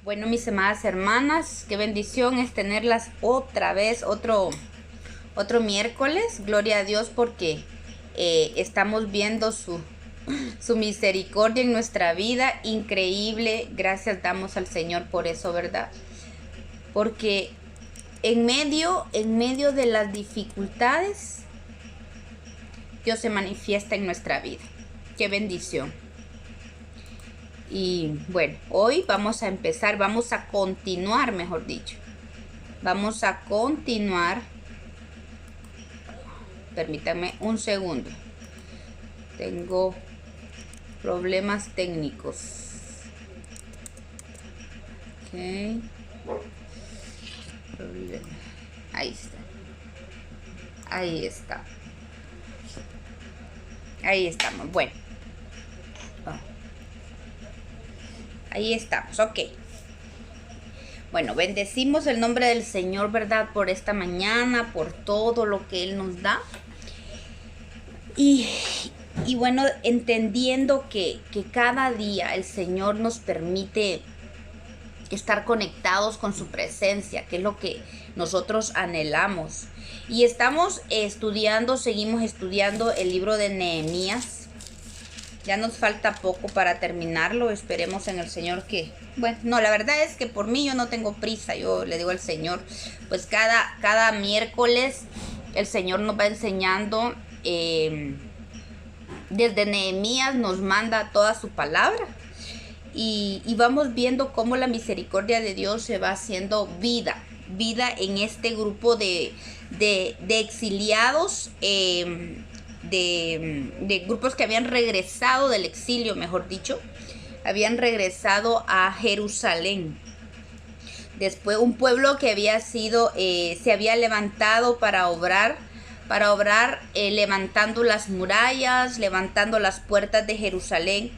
Bueno, mis amadas hermanas, qué bendición es tenerlas otra vez, otro miércoles. Gloria a Dios porque estamos viendo su misericordia en nuestra vida. Increíble. Gracias damos al Señor por eso, ¿verdad? Porque en medio de las dificultades, Dios se manifiesta en nuestra vida. Qué bendición. Y bueno, hoy vamos a continuar, mejor dicho. Vamos a continuar. Permítanme un segundo. Tengo problemas técnicos. Ok. Ahí está. Ahí estamos. Bueno. Ahí estamos, ok. Bueno, bendecimos el nombre del Señor, ¿verdad? Por esta mañana, por todo lo que Él nos da. Y bueno, entendiendo que cada día el Señor nos permite estar conectados con su presencia, que es lo que nosotros anhelamos. Y seguimos estudiando el libro de Nehemías. Ya nos falta poco para terminarlo. Esperemos en el Señor que... Bueno, no, la verdad es que por mí yo no tengo prisa. Yo le digo al Señor, pues cada miércoles el Señor nos va enseñando. Desde Nehemías nos manda toda su palabra. Y vamos viendo cómo la misericordia de Dios se va haciendo vida en este grupo de exiliados, de grupos que habían regresado del exilio, mejor dicho, habían regresado a Jerusalén. Después un pueblo que había sido, se había levantado para obrar, levantando las murallas, levantando las puertas de Jerusalén,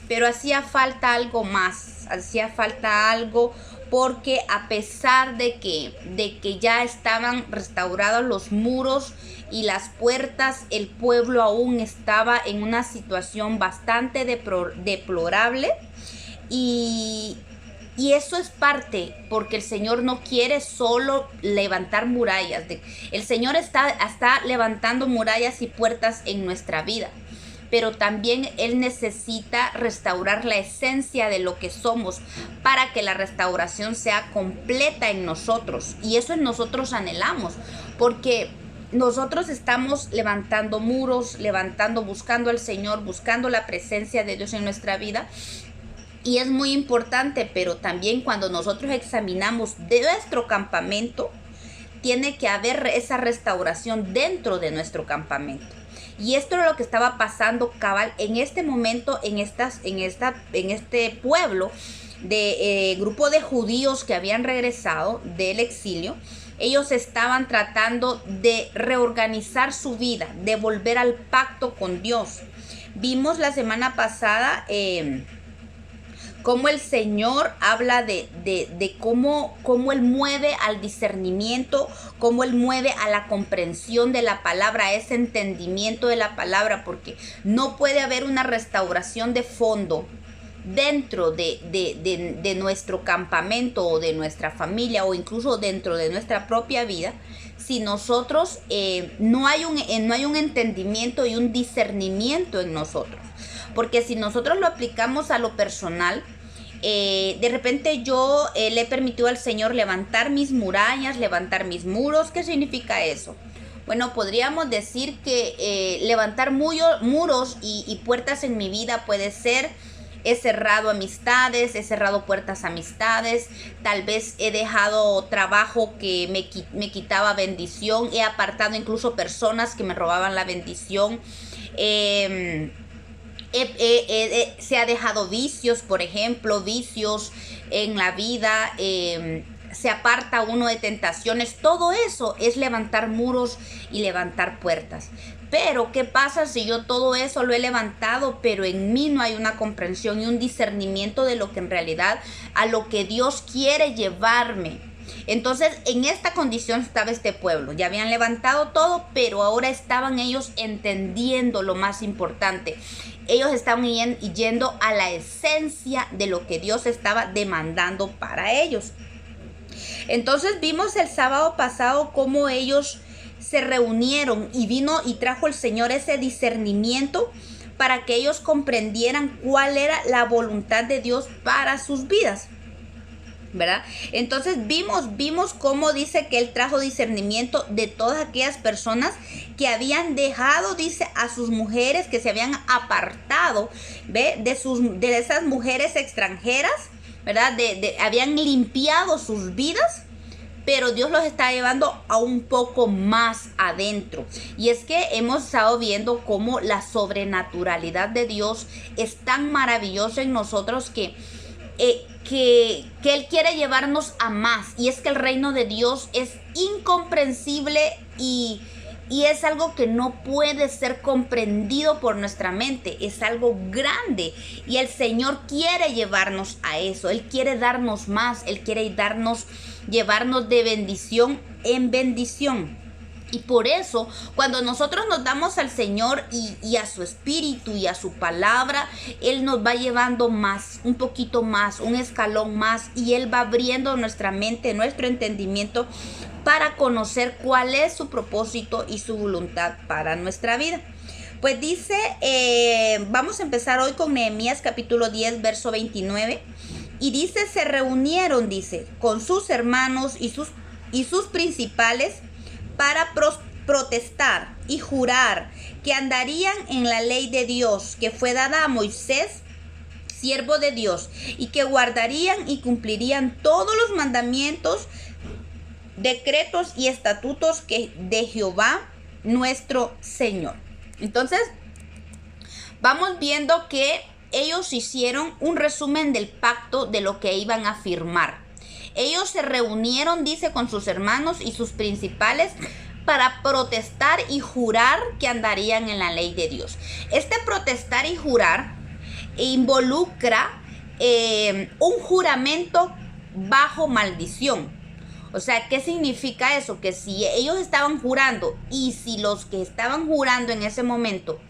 pero hacía falta algo más, porque a pesar de que ya estaban restaurados los muros y las puertas, el pueblo aún estaba en una situación bastante deplorable. Y eso es parte, porque el Señor no quiere solo levantar murallas. El Señor está levantando murallas y puertas en nuestra vida, pero también Él necesita restaurar la esencia de lo que somos para que la restauración sea completa en nosotros. Y eso nosotros anhelamos, porque nosotros estamos levantando muros, buscando al Señor, buscando la presencia de Dios en nuestra vida. Y es muy importante, pero también cuando nosotros examinamos de nuestro campamento, tiene que haber esa restauración dentro de nuestro campamento. Y esto era lo que estaba pasando cabal en este momento, en este pueblo de grupo de judíos que habían regresado del exilio. Ellos estaban tratando de reorganizar su vida, de volver al pacto con Dios. Vimos la semana pasada cómo el Señor habla de cómo Él mueve al discernimiento, cómo Él mueve a la comprensión de la palabra, a ese entendimiento de la palabra, porque no puede haber una restauración de fondo dentro de nuestro campamento o de nuestra familia o incluso dentro de nuestra propia vida si nosotros no hay un entendimiento y un discernimiento en nosotros. Porque si nosotros lo aplicamos a lo personal, de repente yo le he permitido al Señor levantar mis murallas, levantar mis muros. ¿Qué significa eso? Bueno, podríamos decir que levantar muros y puertas en mi vida puede ser: he cerrado amistades, he cerrado puertas a amistades, tal vez he dejado trabajo que me quitaba bendición, he apartado incluso personas que me robaban la bendición. Se ha dejado vicios, por ejemplo, vicios en la vida, se aparta uno de tentaciones. Todo eso es levantar muros y levantar puertas. Pero ¿qué pasa si yo todo eso lo he levantado, pero en mí no hay una comprensión y un discernimiento de lo que en realidad, a lo que Dios quiere llevarme? Entonces, en esta condición estaba este pueblo. Ya habían levantado todo, pero ahora estaban ellos entendiendo lo más importante. Ellos estaban yendo a la esencia de lo que Dios estaba demandando para ellos. Entonces vimos el sábado pasado cómo ellos se reunieron y vino y trajo el Señor ese discernimiento para que ellos comprendieran cuál era la voluntad de Dios para sus vidas, ¿verdad? Entonces vimos cómo dice que Él trajo discernimiento de todas aquellas personas que habían dejado, dice, a sus mujeres, que se habían apartado, ¿ve? De esas mujeres extranjeras, ¿verdad? Habían limpiado sus vidas, pero Dios los está llevando a un poco más adentro. Y es que hemos estado viendo cómo la sobrenaturalidad de Dios es tan maravillosa en nosotros que Él quiere llevarnos a más. Y es que el reino de Dios es incomprensible y es algo que no puede ser comprendido por nuestra mente. Es algo grande y el Señor quiere llevarnos a eso. Él quiere darnos más. Él quiere llevarnos de bendición en bendición. Y por eso, cuando nosotros nos damos al Señor y a su Espíritu y a su palabra, Él nos va llevando más, un poquito más, un escalón más, y Él va abriendo nuestra mente, nuestro entendimiento para conocer cuál es su propósito y su voluntad para nuestra vida. Pues dice, vamos a empezar hoy con Nehemías capítulo 10, verso 29. Y dice, se reunieron, dice, con sus hermanos y sus principales para protestar y jurar que andarían en la ley de Dios que fue dada a Moisés, siervo de Dios, y que guardarían y cumplirían todos los mandamientos, decretos y estatutos de Jehová nuestro Señor. Entonces, vamos viendo que ellos hicieron un resumen del pacto de lo que iban a firmar. Ellos se reunieron, dice, con sus hermanos y sus principales para protestar y jurar que andarían en la ley de Dios. Este protestar y jurar involucra un juramento bajo maldición. O sea, ¿qué significa eso? Que si ellos estaban jurando y si los que estaban jurando en ese momento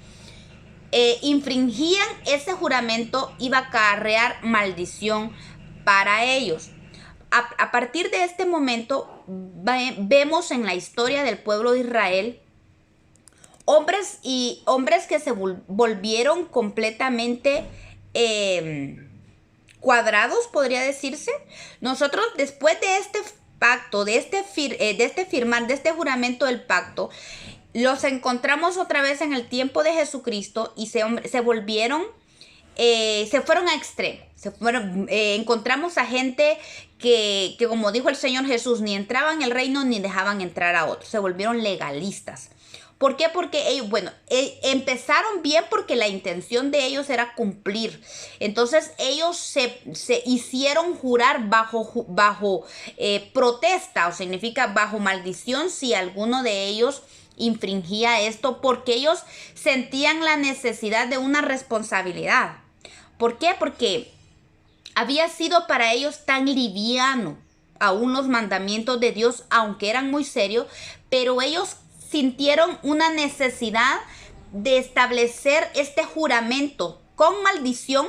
infringían ese juramento, iba a acarrear maldición para ellos. A partir de este momento vemos en la historia del pueblo de Israel hombres que se volvieron completamente cuadrados, podría decirse. Nosotros, después de este pacto, de este firmar, de este juramento del pacto, los encontramos otra vez en el tiempo de Jesucristo y se fueron a extremo. Encontramos a gente que, como dijo el Señor Jesús, ni entraban en el reino ni dejaban entrar a otros. Se volvieron legalistas. ¿Por qué? Porque ellos, empezaron bien porque la intención de ellos era cumplir. Entonces ellos se hicieron jurar bajo protesta, o significa bajo maldición, si alguno de ellos infringía esto, porque ellos sentían la necesidad de una responsabilidad. ¿Por qué? Porque había sido para ellos tan liviano aún los mandamientos de Dios, aunque eran muy serios, pero ellos sintieron una necesidad de establecer este juramento con maldición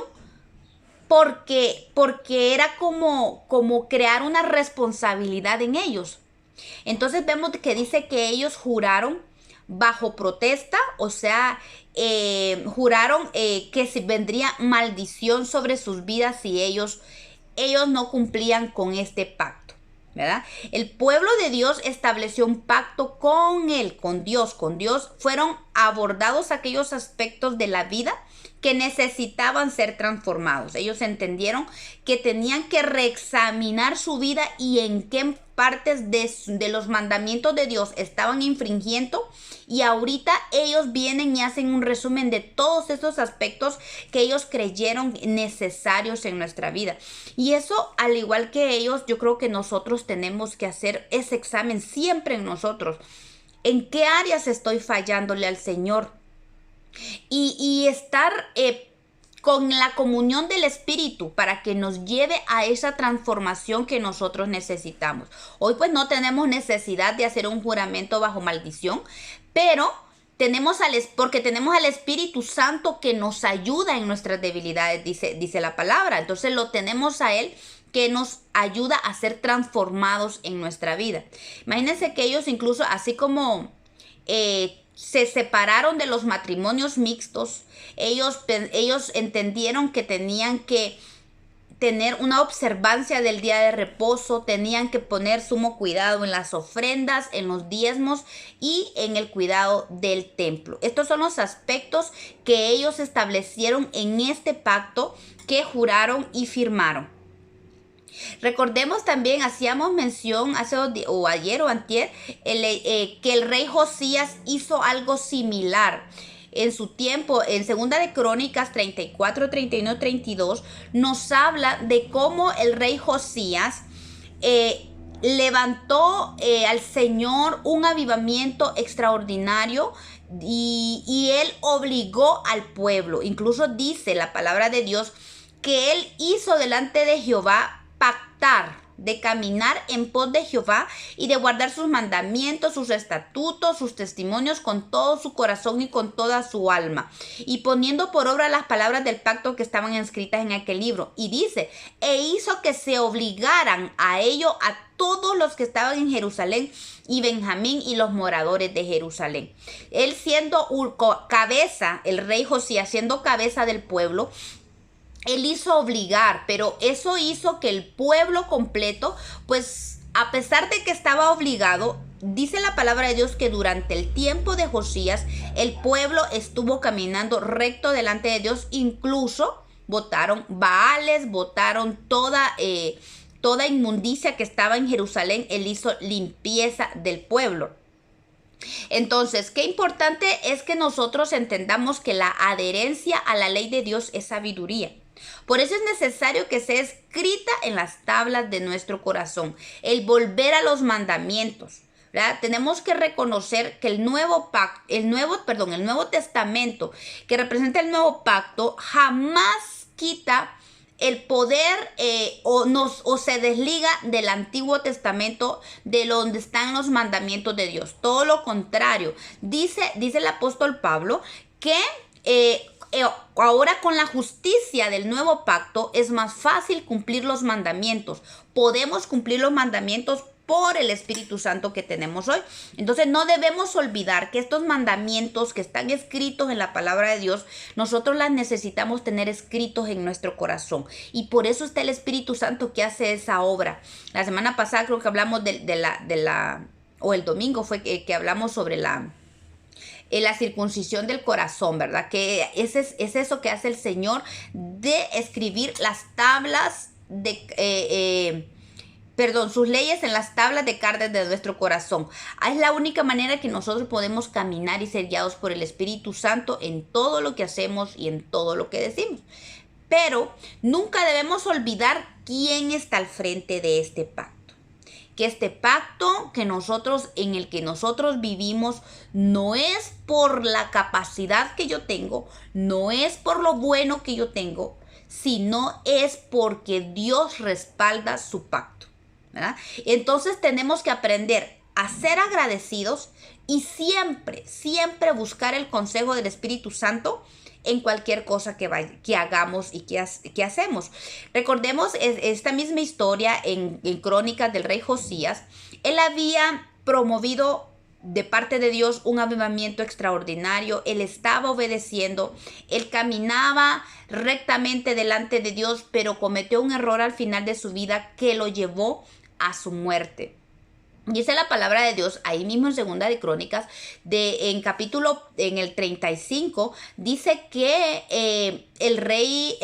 porque era como crear una responsabilidad en ellos. Entonces vemos que dice que ellos juraron bajo protesta, o sea, juraron que se vendría maldición sobre sus vidas si ellos no cumplían con este pacto, ¿verdad? El pueblo de Dios estableció un pacto con él, con Dios. Fueron abordados aquellos aspectos de la vida que necesitaban ser transformados. Ellos entendieron que tenían que reexaminar su vida y en qué partes de los mandamientos de Dios estaban infringiendo, y ahorita ellos vienen y hacen un resumen de todos esos aspectos que ellos creyeron necesarios en nuestra vida. Y eso, al igual que ellos, yo creo que nosotros tenemos que hacer ese examen siempre en nosotros. ¿En qué áreas estoy fallándole al Señor? Y estar con la comunión del Espíritu para que nos lleve a esa transformación que nosotros necesitamos. Hoy pues no tenemos necesidad de hacer un juramento bajo maldición, pero porque tenemos al Espíritu Santo que nos ayuda en nuestras debilidades, dice la palabra. Entonces lo tenemos a Él que nos ayuda a ser transformados en nuestra vida. Imagínense que ellos incluso, así como se separaron de los matrimonios mixtos, ellos entendieron que tenían que tener una observancia del día de reposo, tenían que poner sumo cuidado en las ofrendas, en los diezmos y en el cuidado del templo. Estos son los aspectos que ellos establecieron en este pacto que juraron y firmaron. Recordemos también, hacíamos mención ayer o antier, que el rey Josías hizo algo similar. En su tiempo, en Segunda de Crónicas 34, 31, 32, nos habla de cómo el rey Josías levantó al Señor un avivamiento extraordinario y él obligó al pueblo. Incluso dice la palabra de Dios que él hizo delante de Jehová pactar de caminar en pos de Jehová y de guardar sus mandamientos, sus estatutos, sus testimonios con todo su corazón y con toda su alma, y poniendo por obra las palabras del pacto que estaban escritas en aquel libro. Y dice, e hizo que se obligaran a ello a todos los que estaban en Jerusalén y Benjamín y los moradores de Jerusalén. Él siendo cabeza, el rey Josías siendo cabeza del pueblo, él hizo obligar, pero eso hizo que el pueblo completo, pues a pesar de que estaba obligado, dice la palabra de Dios que durante el tiempo de Josías, el pueblo estuvo caminando recto delante de Dios. Incluso votaron Baales, votaron toda inmundicia que estaba en Jerusalén. Él hizo limpieza del pueblo. Entonces, qué importante es que nosotros entendamos que la adherencia a la ley de Dios es sabiduría. Por eso es necesario que sea escrita en las tablas de nuestro corazón, el volver a los mandamientos, ¿verdad? Tenemos que reconocer que el Nuevo Testamento, que representa el nuevo pacto, jamás quita el poder o se desliga del Antiguo Testamento, de donde están los mandamientos de Dios. Todo lo contrario, dice el apóstol Pablo que ahora con la justicia del nuevo pacto es más fácil cumplir los mandamientos. Podemos cumplir los mandamientos por el Espíritu Santo que tenemos hoy. Entonces no debemos olvidar que estos mandamientos que están escritos en la palabra de Dios, nosotros las necesitamos tener escritos en nuestro corazón. Y por eso está el Espíritu Santo que hace esa obra. La semana pasada creo que hablamos o el domingo fue que hablamos sobre la circuncisión del corazón, ¿verdad? Que es eso que hace el Señor, de escribir las tablas sus leyes en las tablas de carne de nuestro corazón. Es la única manera que nosotros podemos caminar y ser guiados por el Espíritu Santo en todo lo que hacemos y en todo lo que decimos. Pero nunca debemos olvidar quién está al frente de este pacto. Que este pacto en el que nosotros vivimos no es por la capacidad que yo tengo, no es por lo bueno que yo tengo, sino es porque Dios respalda su pacto, ¿verdad? Entonces tenemos que aprender a ser agradecidos y siempre buscar el consejo del Espíritu Santo en cualquier cosa que hagamos y que hacemos. Recordemos esta misma historia en Crónicas del rey Josías. Él había promovido de parte de Dios un avivamiento extraordinario. Él estaba obedeciendo, él caminaba rectamente delante de Dios, pero cometió un error al final de su vida que lo llevó a su muerte. Dice la palabra de Dios ahí mismo en Segunda de Crónicas, en el 35, dice que el rey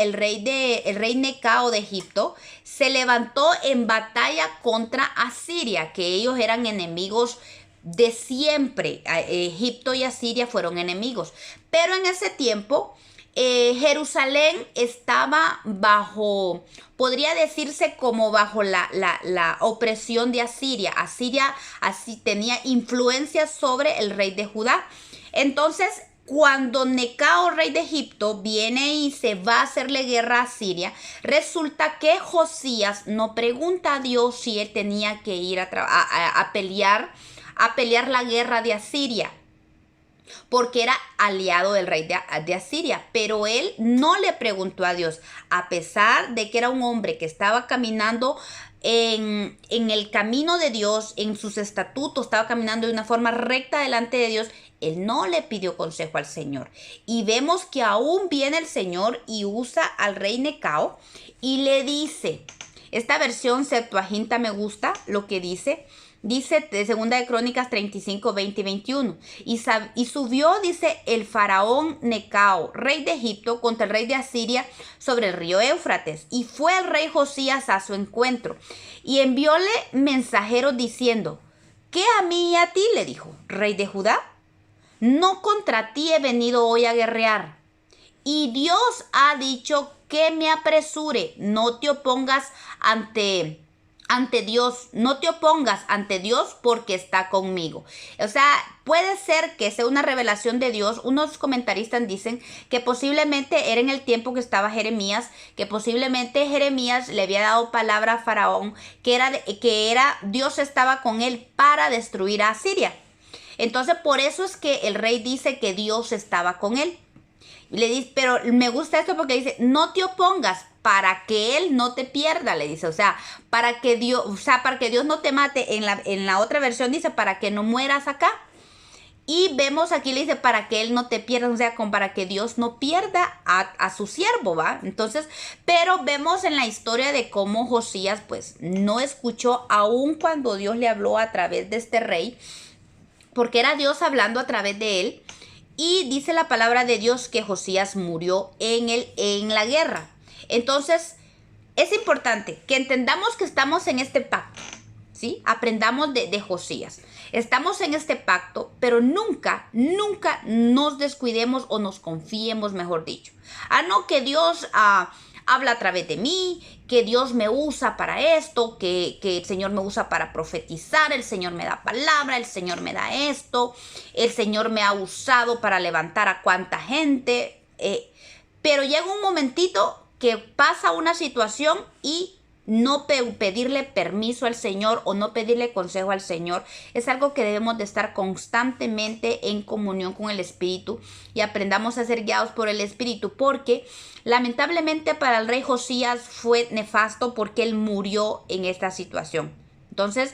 Necao de Egipto se levantó en batalla contra Asiria, que ellos eran enemigos de siempre. Egipto y Asiria fueron enemigos, pero en ese tiempo Jerusalén estaba podría decirse como bajo la opresión de Asiria. Asiria así tenía influencia sobre el rey de Judá. Entonces cuando Necao, rey de Egipto, viene y se va a hacerle guerra a Siria, resulta que Josías no pregunta a Dios si él tenía que ir a pelear la guerra de Asiria, porque era aliado del rey de Asiria, pero él no le preguntó a Dios, a pesar de que era un hombre que estaba caminando en el camino de Dios, en sus estatutos, estaba caminando de una forma recta delante de Dios. Él no le pidió consejo al Señor. Y vemos que aún viene el Señor y usa al rey Necao y le dice, esta versión Septuaginta me gusta lo que dice. Dice de Segunda de Crónicas 35, 20 y 21. Y subió, dice, el faraón Necao, rey de Egipto, contra el rey de Asiria sobre el río Éufrates. Y fue el rey Josías a su encuentro. Y envióle mensajeros diciendo, ¿qué a mí y a ti? Le dijo, rey de Judá. No contra ti he venido hoy a guerrear. Y Dios ha dicho que me apresure. No te opongas ante Dios, no te opongas ante Dios porque está conmigo. O sea, puede ser que sea una revelación de Dios. Unos comentaristas dicen que posiblemente era en el tiempo que estaba Jeremías, que posiblemente Jeremías le había dado palabra a Faraón, que Dios estaba con él para destruir a Asiria. Entonces, por eso es que el rey dice que Dios estaba con él. Le dice, pero me gusta esto porque dice, no te opongas para que él no te pierda, le dice, o sea, para que Dios no te mate. En la otra versión dice, para que no mueras acá. Y vemos aquí, le dice, para que él no te pierda, o sea, para que Dios no pierda a su siervo, ¿va? Entonces, pero vemos en la historia de cómo Josías, pues, no escuchó aún cuando Dios le habló a través de este rey, porque era Dios hablando a través de él. Y dice la palabra de Dios que Josías murió en la guerra. Entonces, es importante que entendamos que estamos en este pacto, ¿sí? Aprendamos de Josías. Estamos en este pacto, pero nunca nos descuidemos o nos confiemos, mejor dicho. No, que Dios habla a través de mí, que Dios me usa para esto, que el Señor me usa para profetizar, el Señor me da palabra, el Señor me da esto, el Señor me ha usado para levantar a cuánta gente. Pero llega un momentito que pasa una situación y no pedirle permiso al Señor o no pedirle consejo al Señor es algo que debemos de estar constantemente en comunión con el Espíritu y aprendamos a ser guiados por el Espíritu, porque lamentablemente para el rey Josías fue nefasto porque él murió en esta situación. Entonces,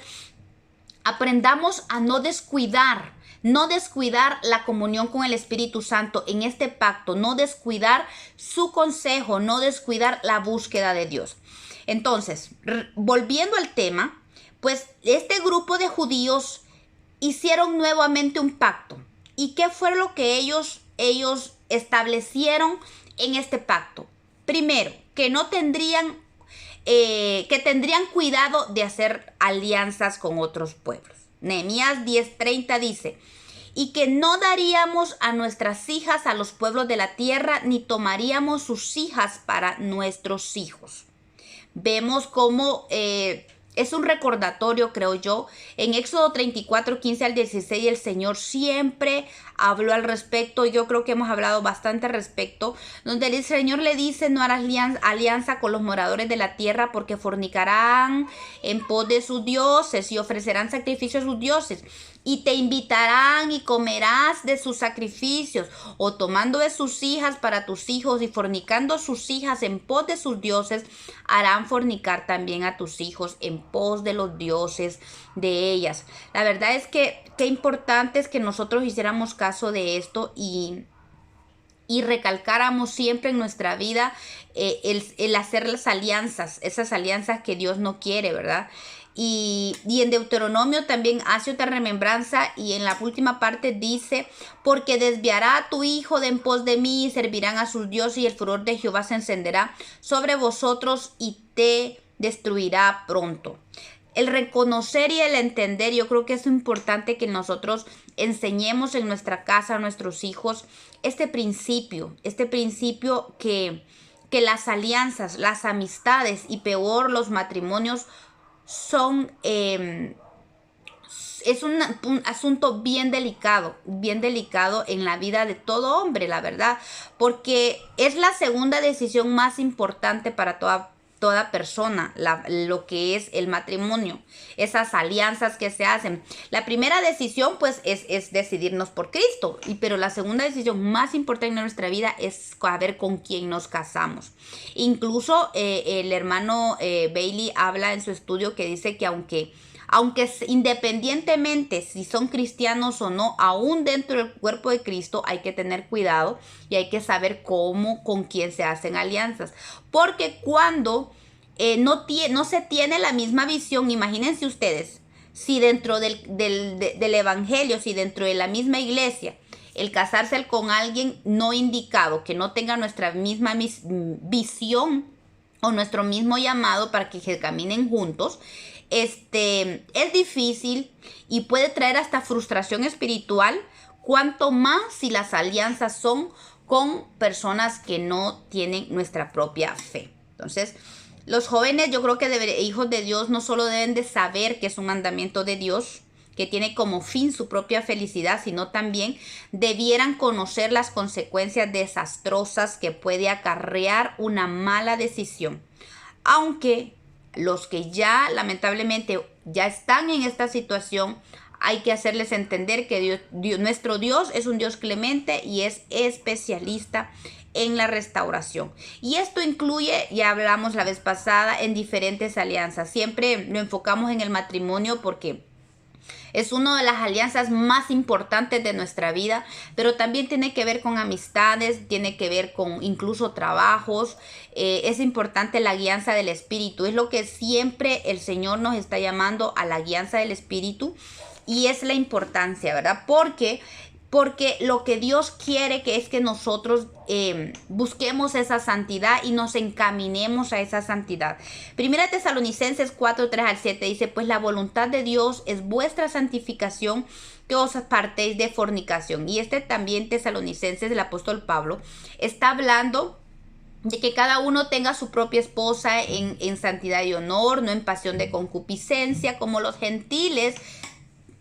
aprendamos a no descuidar la comunión con el Espíritu Santo en este pacto, no descuidar su consejo, no descuidar la búsqueda de Dios. Entonces, volviendo al tema, pues este grupo de judíos hicieron nuevamente un pacto. ¿Y qué fue lo que ellos establecieron en este pacto? Primero, que tendrían cuidado de hacer alianzas con otros pueblos. Nehemías 10:30 dice, y que no daríamos a nuestras hijas a los pueblos de la tierra, ni tomaríamos sus hijas para nuestros hijos. Vemos cómo es un recordatorio, creo yo. En Éxodo 34, 15 al 16, el Señor siempre habló al respecto. Yo creo que hemos hablado bastante al respecto. Donde el Señor le dice, no harás alianza con los moradores de la tierra porque fornicarán en pos de sus dioses y ofrecerán sacrificios a sus dioses. Y te invitarán y comerás de sus sacrificios, o tomando de sus hijas para tus hijos y fornicando sus hijas en pos de sus dioses, harán fornicar también a tus hijos en pos de los dioses de ellas. La verdad es que qué importante es que nosotros hiciéramos caso de esto y recalcáramos siempre en nuestra vida el hacer las alianzas, esas alianzas que Dios no quiere, ¿verdad? Y en Deuteronomio también hace otra remembranza y en la última parte dice, porque desviará a tu hijo de en pos de mí y servirán a sus dioses y el furor de Jehová se encenderá sobre vosotros y te destruirá pronto. El reconocer y el entender, yo creo que es importante que nosotros enseñemos en nuestra casa a nuestros hijos este principio que las alianzas, las amistades y peor los matrimonios son es un asunto bien delicado en la vida de todo hombre, la verdad, porque es la segunda decisión más importante para toda persona, lo que es el matrimonio, esas alianzas que se hacen. La primera decisión pues es decidirnos por Cristo, pero la segunda decisión más importante en nuestra vida es saber con quién nos casamos. Incluso el hermano Bailey habla en su estudio que dice que aunque independientemente si son cristianos o no, aún dentro del cuerpo de Cristo hay que tener cuidado y hay que saber con quién se hacen alianzas. Porque cuando no se tiene la misma visión, imagínense ustedes, si dentro del evangelio, si dentro de la misma iglesia, el casarse con alguien no indicado, que no tenga nuestra misma visión o nuestro mismo llamado para que caminen juntos, es difícil y puede traer hasta frustración espiritual, cuanto más si las alianzas son con personas que no tienen nuestra propia fe. Entonces, los jóvenes, yo creo que hijos de Dios no solo deben de saber que es un mandamiento de Dios, que tiene como fin su propia felicidad, sino también debieran conocer las consecuencias desastrosas que puede acarrear una mala decisión. Aunque los que ya lamentablemente ya están en esta situación, hay que hacerles entender que nuestro Dios es un Dios clemente y es especialista en la restauración. Y esto incluye, ya hablamos la vez pasada, en diferentes alianzas. Siempre lo enfocamos en el matrimonio porque es una de las alianzas más importantes de nuestra vida, pero también tiene que ver con amistades, tiene que ver con incluso trabajos. Es importante la guianza del Espíritu. Es lo que siempre el Señor nos está llamando, a la guianza del Espíritu. Y es la importancia, ¿verdad? Porque lo que Dios quiere es que nosotros busquemos esa santidad y nos encaminemos a esa santidad. Primera Tesalonicenses 4, 3 al 7 dice, pues la voluntad de Dios es vuestra santificación, que os apartéis de fornicación. Y también Tesalonicenses, el apóstol Pablo, está hablando de que cada uno tenga su propia esposa en santidad y honor, no en pasión de concupiscencia, como los gentiles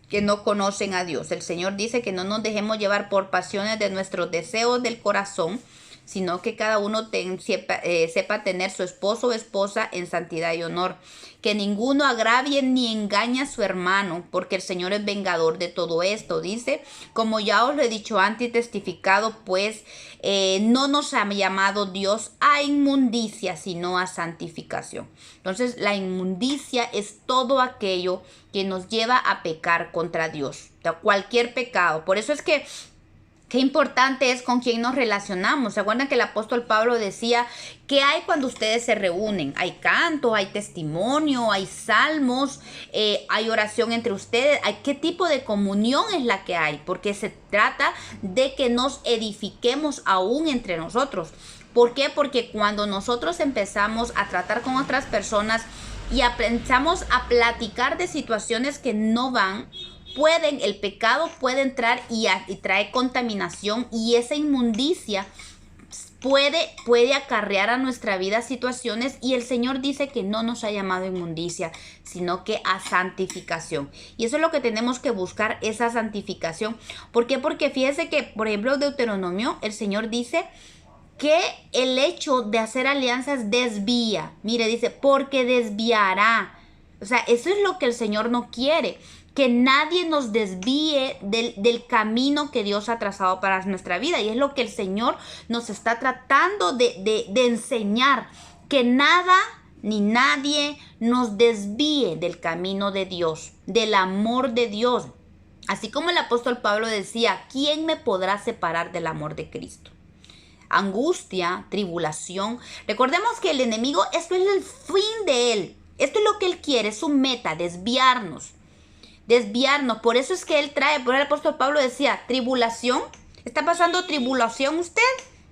que no conocen a Dios. El Señor dice que no nos dejemos llevar por pasiones de nuestros deseos del corazón, sino que cada uno sepa tener su esposo o esposa en santidad y honor. Que ninguno agravie ni engañe a su hermano, porque el Señor es vengador de todo esto. Dice, como ya os lo he dicho antes y testificado, pues no nos ha llamado Dios a inmundicia, sino a santificación. Entonces, la inmundicia es todo aquello que nos lleva a pecar contra Dios. O sea, cualquier pecado. Por eso es que qué importante es con quién nos relacionamos. ¿Se acuerdan que el apóstol Pablo decía, qué hay cuando ustedes se reúnen? Hay canto, hay testimonio, hay salmos, hay oración entre ustedes. ¿Qué tipo de comunión es la que hay? Porque se trata de que nos edifiquemos aún entre nosotros. ¿Por qué? Porque cuando nosotros empezamos a tratar con otras personas y empezamos a platicar de situaciones que no van, el pecado puede entrar y trae contaminación, y esa inmundicia puede acarrear a nuestra vida situaciones, y el Señor dice que no nos ha llamado a inmundicia, sino que a santificación. Y eso es lo que tenemos que buscar, esa santificación. ¿Por qué? Porque fíjese que, por ejemplo, Deuteronomio, el Señor dice que el hecho de hacer alianzas desvía. Mire, dice, porque desviará. O sea, eso es lo que el Señor no quiere, que nadie nos desvíe del camino que Dios ha trazado para nuestra vida. Y es lo que el Señor nos está tratando de enseñar, que nada ni nadie nos desvíe del camino de Dios, del amor de Dios. Así como el apóstol Pablo decía, ¿quién me podrá separar del amor de Cristo? Angustia, tribulación. Recordemos que el enemigo, esto es el fin de él. Esto es lo que él quiere, es su meta, desviarnos. Por eso es que él trae, por el apóstol Pablo decía, tribulación. ¿Está pasando tribulación usted?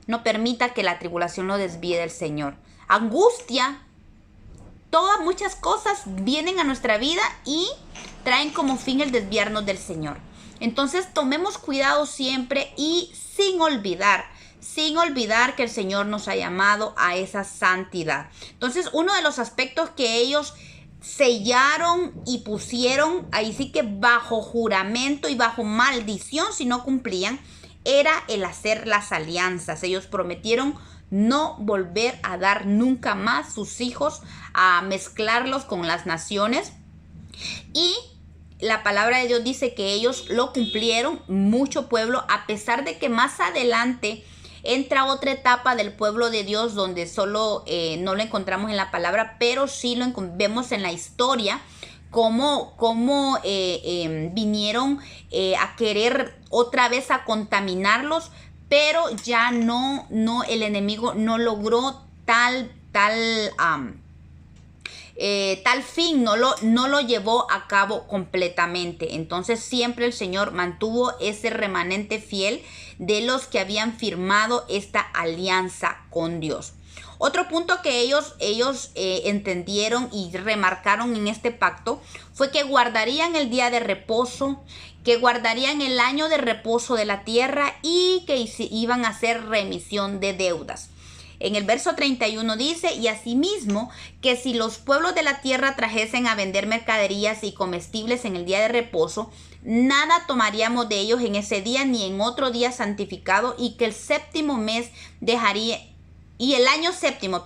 No permita que la tribulación lo desvíe del Señor. Angustia. Muchas cosas vienen a nuestra vida y traen como fin el desviarnos del Señor. Entonces tomemos cuidado siempre y sin olvidar que el Señor nos ha llamado a esa santidad. Entonces, uno de los aspectos que ellos sellaron y pusieron, ahí sí que bajo juramento y bajo maldición si no cumplían, era el hacer las alianzas. Ellos prometieron no volver a dar nunca más sus hijos, a mezclarlos con las naciones. Y la palabra de Dios dice que ellos lo cumplieron, mucho pueblo, a pesar de que más adelante entra otra etapa del pueblo de Dios donde solo no lo encontramos en la palabra, pero sí lo vemos en la historia, cómo vinieron a querer otra vez a contaminarlos, pero ya no el enemigo no logró tal fin, no lo llevó a cabo completamente. Entonces siempre el Señor mantuvo ese remanente fiel de los que habían firmado esta alianza con Dios. Otro punto que ellos entendieron y remarcaron en este pacto fue que guardarían el día de reposo, que guardarían el año de reposo de la tierra y que iban a hacer remisión de deudas. En el verso 31 dice, y asimismo, que si los pueblos de la tierra trajesen a vender mercaderías y comestibles en el día de reposo, nada tomaríamos de ellos en ese día ni en otro día santificado, y que el año séptimo,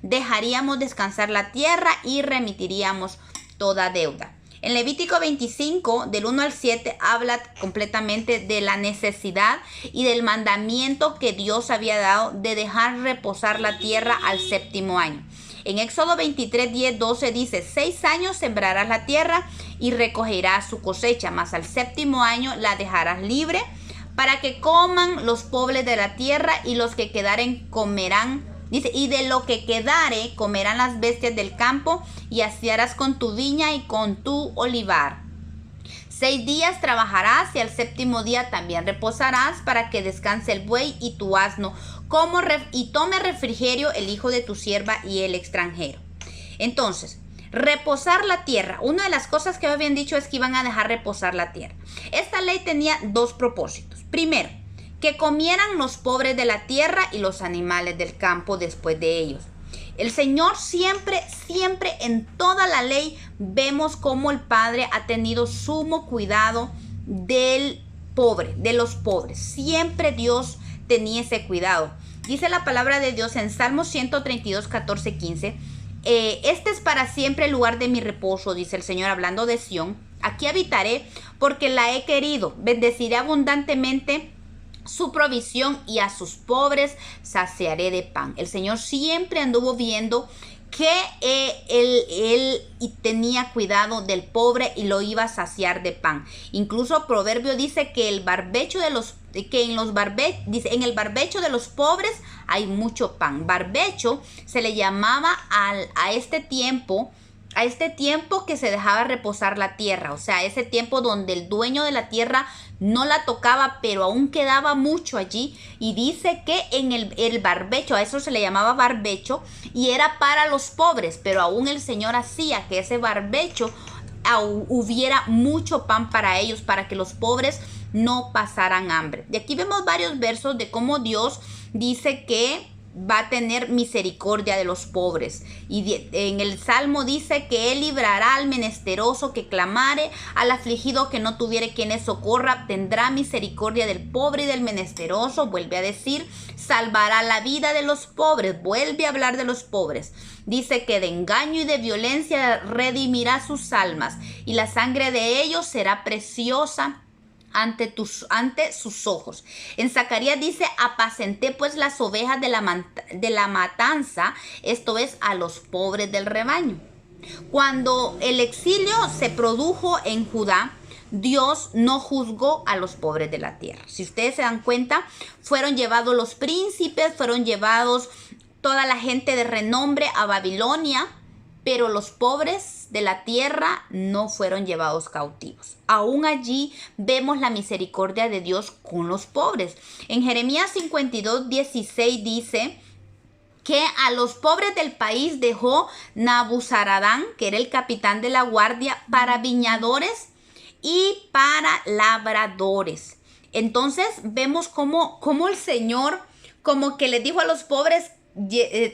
dejaríamos descansar la tierra y remitiríamos toda deuda. En Levítico 25, del 1 al 7, habla completamente de la necesidad y del mandamiento que Dios había dado de dejar reposar la tierra al séptimo año. En Éxodo 23, 10, 12 dice, 6 años sembrarás la tierra y recogerás su cosecha, mas al séptimo año la dejarás libre para que coman los pobres de la tierra y los que quedaren comerán. Dice, y de lo que quedare comerán las bestias del campo, y así harás con tu viña y con tu olivar. 6 días trabajarás y al séptimo día también reposarás para que descanse el buey y tu asno, y tome refrigerio el hijo de tu sierva y el extranjero. Entonces, reposar la tierra. Una de las cosas que habían dicho es que iban a dejar reposar la tierra. Esta ley tenía 2 propósitos. Primero, que comieran los pobres de la tierra y los animales del campo después de ellos. El Señor siempre en toda la ley vemos cómo el Padre ha tenido sumo cuidado del pobre, de los pobres. Siempre Dios tenía ese cuidado. Dice la palabra de Dios en Salmos 132, 14, 15. Este es para siempre el lugar de mi reposo, dice el Señor hablando de Sión. Aquí habitaré porque la he querido. Bendeciré abundantemente su provisión y a sus pobres saciaré de pan. El Señor siempre anduvo viendo que él tenía cuidado del pobre y lo iba a saciar de pan. Incluso Proverbio dice que en el barbecho de los pobres hay mucho pan. Barbecho se le llamaba a este tiempo que se dejaba reposar la tierra, o sea, ese tiempo donde el dueño de la tierra no la tocaba, pero aún quedaba mucho allí. Y dice que en el barbecho, a eso se le llamaba barbecho, y era para los pobres, pero aún el Señor hacía que ese barbecho hubiera mucho pan para ellos, para que los pobres no pasaran hambre. Y aquí vemos varios versos de cómo Dios dice que va a tener misericordia de los pobres. Y en el Salmo dice que Él librará al menesteroso que clamare, al afligido que no tuviere quien le socorra. Tendrá misericordia del pobre y del menesteroso. Vuelve a decir, salvará la vida de los pobres. Vuelve a hablar de los pobres. Dice que de engaño y de violencia redimirá sus almas, y la sangre de ellos será preciosa ante sus ojos. En Zacarías dice, apacenté pues las ovejas de la matanza, esto es, a los pobres del rebaño. Cuando el exilio se produjo en Judá, Dios no juzgó a los pobres de la tierra. Si ustedes se dan cuenta, fueron llevados los príncipes, fueron llevados toda la gente de renombre a Babilonia, pero los pobres de la tierra no fueron llevados cautivos. Aún allí vemos la misericordia de Dios con los pobres. En Jeremías 52, 16 dice que a los pobres del país dejó Nabuzaradán, que era el capitán de la guardia, para viñadores y para labradores. Entonces vemos cómo el Señor como que les dijo a los pobres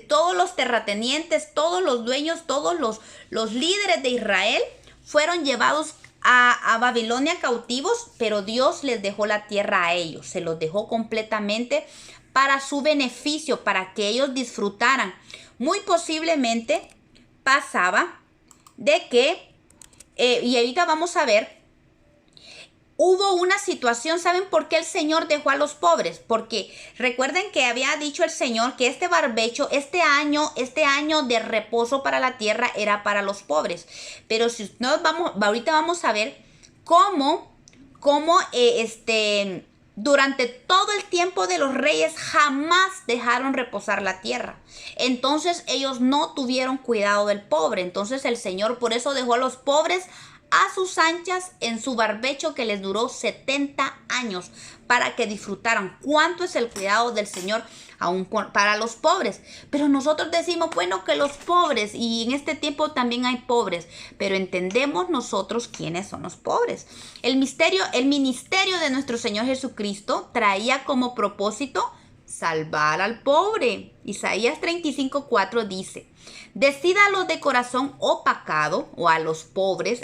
todos los terratenientes, todos los dueños, todos los líderes de Israel fueron llevados a Babilonia cautivos, pero Dios les dejó la tierra a ellos, se los dejó completamente para su beneficio, para que ellos disfrutaran. Muy posiblemente pasaba de que, y ahorita vamos a ver, hubo una situación. ¿Saben por qué el Señor dejó a los pobres? Porque recuerden que había dicho el Señor que este barbecho, este año de reposo para la tierra era para los pobres. Pero si no, ahorita vamos a ver cómo durante todo el tiempo de los reyes jamás dejaron reposar la tierra. Entonces ellos no tuvieron cuidado del pobre. Entonces el Señor por eso dejó a los pobres a sus anchas en su barbecho que les duró 70 años para que disfrutaran. ¿Cuánto es el cuidado del Señor aún para los pobres? Pero nosotros decimos, bueno, que los pobres, y en este tiempo también hay pobres, pero entendemos nosotros quiénes son los pobres. El ministerio de nuestro Señor Jesucristo traía como propósito salvar al pobre. Isaías 35:4 dice: decid a los de corazón opacado, o a los pobres,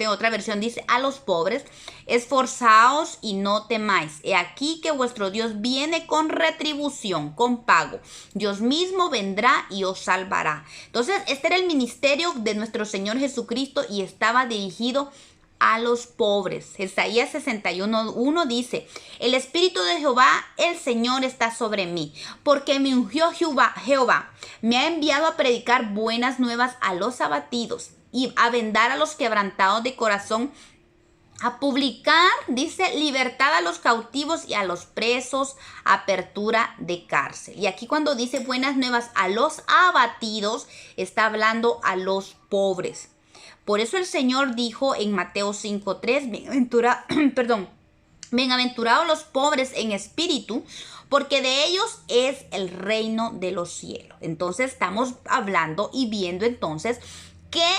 otra versión dice a los pobres, esforzaos y no temáis. He aquí que vuestro Dios viene con retribución, con pago. Dios mismo vendrá y os salvará. Entonces, este era el ministerio de nuestro Señor Jesucristo y estaba dirigido a los pobres. Isaías 61:1 dice: el Espíritu de Jehová, el Señor, está sobre mí, porque me ungió Jehová. Me ha enviado a predicar buenas nuevas a los abatidos y a vendar a los quebrantados de corazón, a publicar, dice, libertad a los cautivos y a los presos, apertura de cárcel. Y aquí cuando dice buenas nuevas a los abatidos, está hablando a los pobres. Por eso el Señor dijo en Mateo 5:3, bienaventurados los pobres en espíritu, porque de ellos es el reino de los cielos. Entonces estamos hablando y viendo entonces que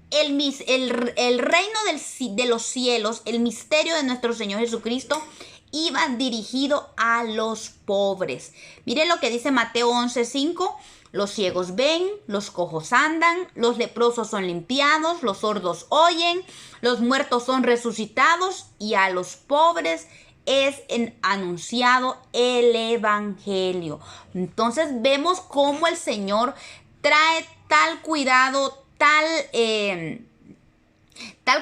el reino de los cielos, el misterio de nuestro Señor Jesucristo, iba dirigido a los pobres. Miren lo que dice Mateo 11:5. Los ciegos ven, los cojos andan, los leprosos son limpiados, los sordos oyen, los muertos son resucitados y a los pobres es anunciado el evangelio. Entonces vemos cómo el Señor trae tal cuidado, tal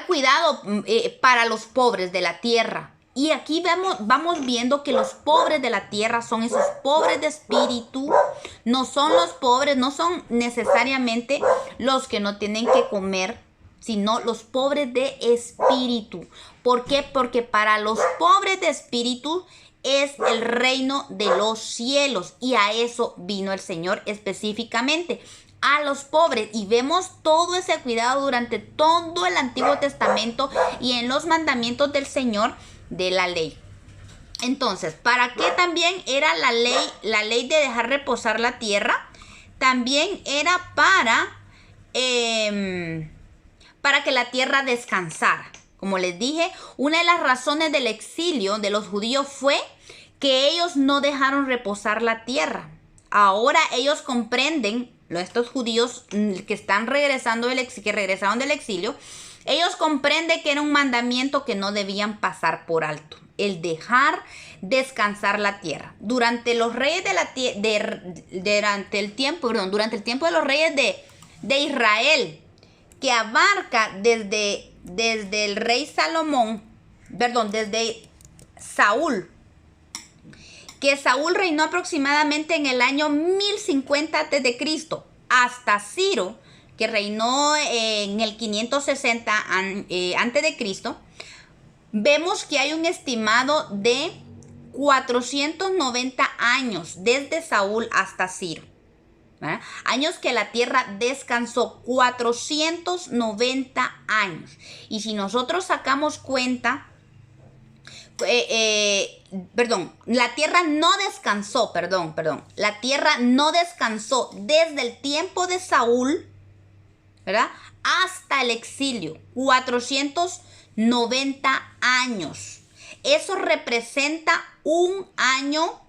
cuidado para los pobres de la tierra. Y aquí vamos viendo que los pobres de la tierra son esos pobres de espíritu. No son los pobres, no son necesariamente los que no tienen que comer, sino los pobres de espíritu. ¿Por qué? Porque para los pobres de espíritu es el reino de los cielos. Y a eso vino el Señor específicamente, a los pobres. Y vemos todo ese cuidado durante todo el Antiguo Testamento y en los mandamientos del Señor de la ley. Entonces, ¿para qué también era la ley de dejar reposar la tierra? También era para que la tierra descansara. Como les dije, una de las razones del exilio de los judíos fue que ellos no dejaron reposar la tierra. Ahora ellos comprenden, estos judíos que están regresaron del exilio, ellos comprenden que era un mandamiento que no debían pasar por alto, el dejar descansar la tierra. Durante los reyes durante el tiempo de los reyes de Israel, que abarca desde el rey Salomón, desde Saúl, que Saúl reinó aproximadamente en el año 1050 a.C., hasta Ciro, que reinó en el 560 a.C., vemos que hay un estimado de 490 años desde Saúl hasta Ciro. ¿Verdad? Años que la tierra descansó, 490 años. Y si nosotros sacamos cuenta, la tierra no descansó, la tierra no descansó desde el tiempo de Saúl, ¿verdad?, hasta el exilio, 490 años. Eso representa un año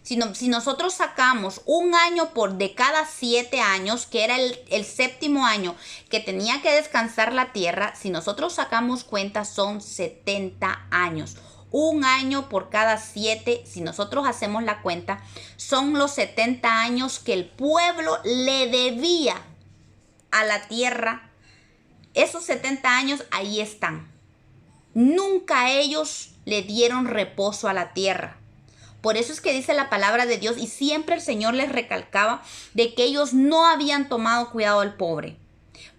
Si nosotros sacamos un año de cada 7 años, que era el séptimo año que tenía que descansar la tierra, si nosotros sacamos cuenta son 70 años. Un año por cada 7, si nosotros hacemos la cuenta, son los 70 años que el pueblo le debía a la tierra. Esos 70 años ahí están. Nunca ellos le dieron reposo a la tierra. Por eso es que dice la palabra de Dios, y siempre el Señor les recalcaba de que ellos no habían tomado cuidado del pobre,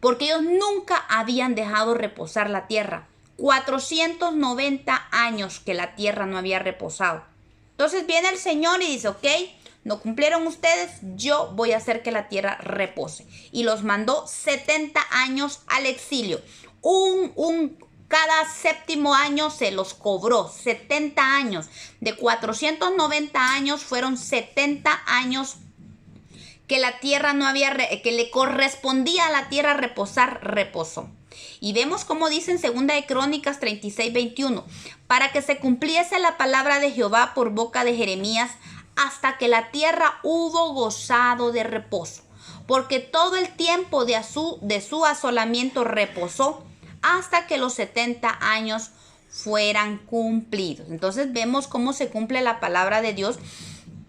porque ellos nunca habían dejado reposar la tierra. 490 años que la tierra no había reposado. Entonces viene el Señor y dice, ok, no cumplieron ustedes, yo voy a hacer que la tierra repose. Y los mandó 70 años al exilio. Cada séptimo año se los cobró, 70 años. De 490 años fueron 70 años que la tierra no había, que le correspondía a la tierra reposar, reposó. Y vemos como dice en 2 de Crónicas 36:21, para que se cumpliese la palabra de Jehová por boca de Jeremías, hasta que la tierra hubo gozado de reposo, porque todo el tiempo de su asolamiento reposó, hasta que los 70 años fueran cumplidos. Entonces vemos cómo se cumple la palabra de Dios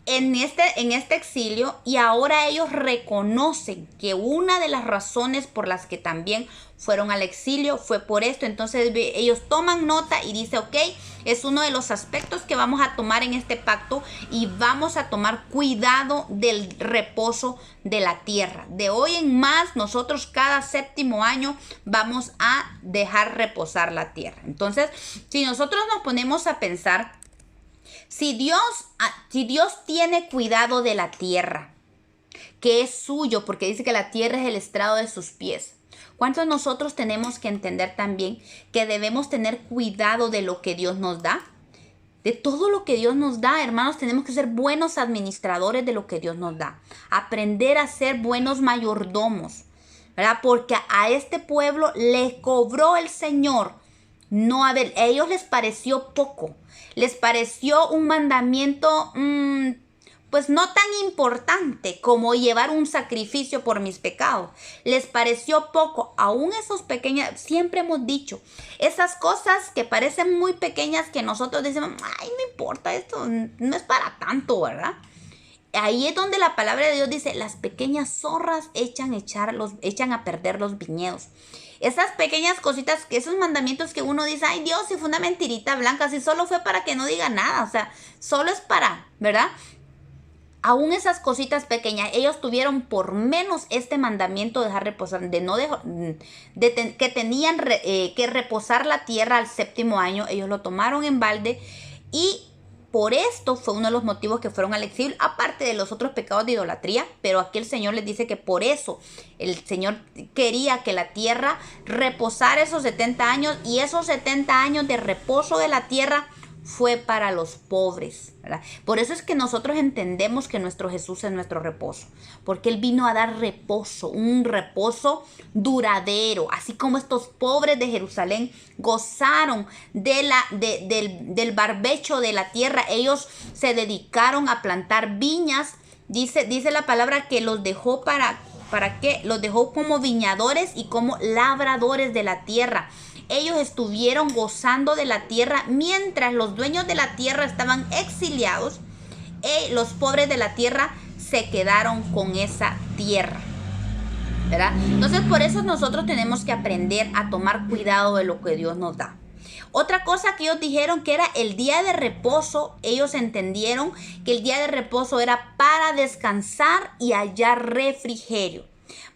en este exilio, y ahora ellos reconocen que una de las razones por las que también fueron al exilio fue por esto. Entonces ellos toman nota y dice, ok, es uno de los aspectos que vamos a tomar en este pacto, y vamos a tomar cuidado del reposo de la tierra. De hoy en más, nosotros cada séptimo año vamos a dejar reposar la tierra. Entonces, si nosotros nos ponemos a pensar, si Dios tiene cuidado de la tierra, que es suyo, porque dice que la tierra es el estrado de sus pies, ¿cuántos de nosotros tenemos que entender también que debemos tener cuidado de lo que Dios nos da? De todo lo que Dios nos da, hermanos, tenemos que ser buenos administradores de lo que Dios nos da. Aprender a ser buenos mayordomos, ¿verdad? Porque a este pueblo le cobró el Señor. A ellos les pareció poco. Les pareció un mandamiento, pues no tan importante como llevar un sacrificio por mis pecados. Les pareció poco. Aún esos pequeños, siempre hemos dicho, esas cosas que parecen muy pequeñas que nosotros decimos, ay, no importa, esto no es para tanto, ¿verdad? Ahí es donde la palabra de Dios dice, las pequeñas zorras echan a perder los viñedos. Esas pequeñas cositas, esos mandamientos que uno dice, ay Dios, si fue una mentirita blanca, si solo fue para que no diga nada, o sea, solo es para, ¿verdad? Aún esas cositas pequeñas, ellos tuvieron por menos este mandamiento de dejar reposar, que tenían que reposar la tierra al séptimo año. Ellos lo tomaron en balde, y por esto fue uno de los motivos que fueron al exilio, aparte de los otros pecados de idolatría. Pero aquí el Señor les dice que por eso el Señor quería que la tierra reposara esos 70 años, y esos 70 años de reposo de la tierra fue para los pobres, ¿verdad? Por eso es que nosotros entendemos que nuestro Jesús es nuestro reposo, porque Él vino a dar reposo, un reposo duradero, así como estos pobres de Jerusalén gozaron del barbecho de la tierra. Ellos se dedicaron a plantar viñas. Dice la palabra que los dejó ¿para qué? Los dejó como viñadores y como labradores de la tierra. Ellos estuvieron gozando de la tierra mientras los dueños de la tierra estaban exiliados. Los pobres de la tierra se quedaron con esa tierra, ¿verdad? Entonces, por eso nosotros tenemos que aprender a tomar cuidado de lo que Dios nos da. Otra cosa que ellos dijeron que era el día de reposo, ellos entendieron que el día de reposo era para descansar y hallar refrigerio.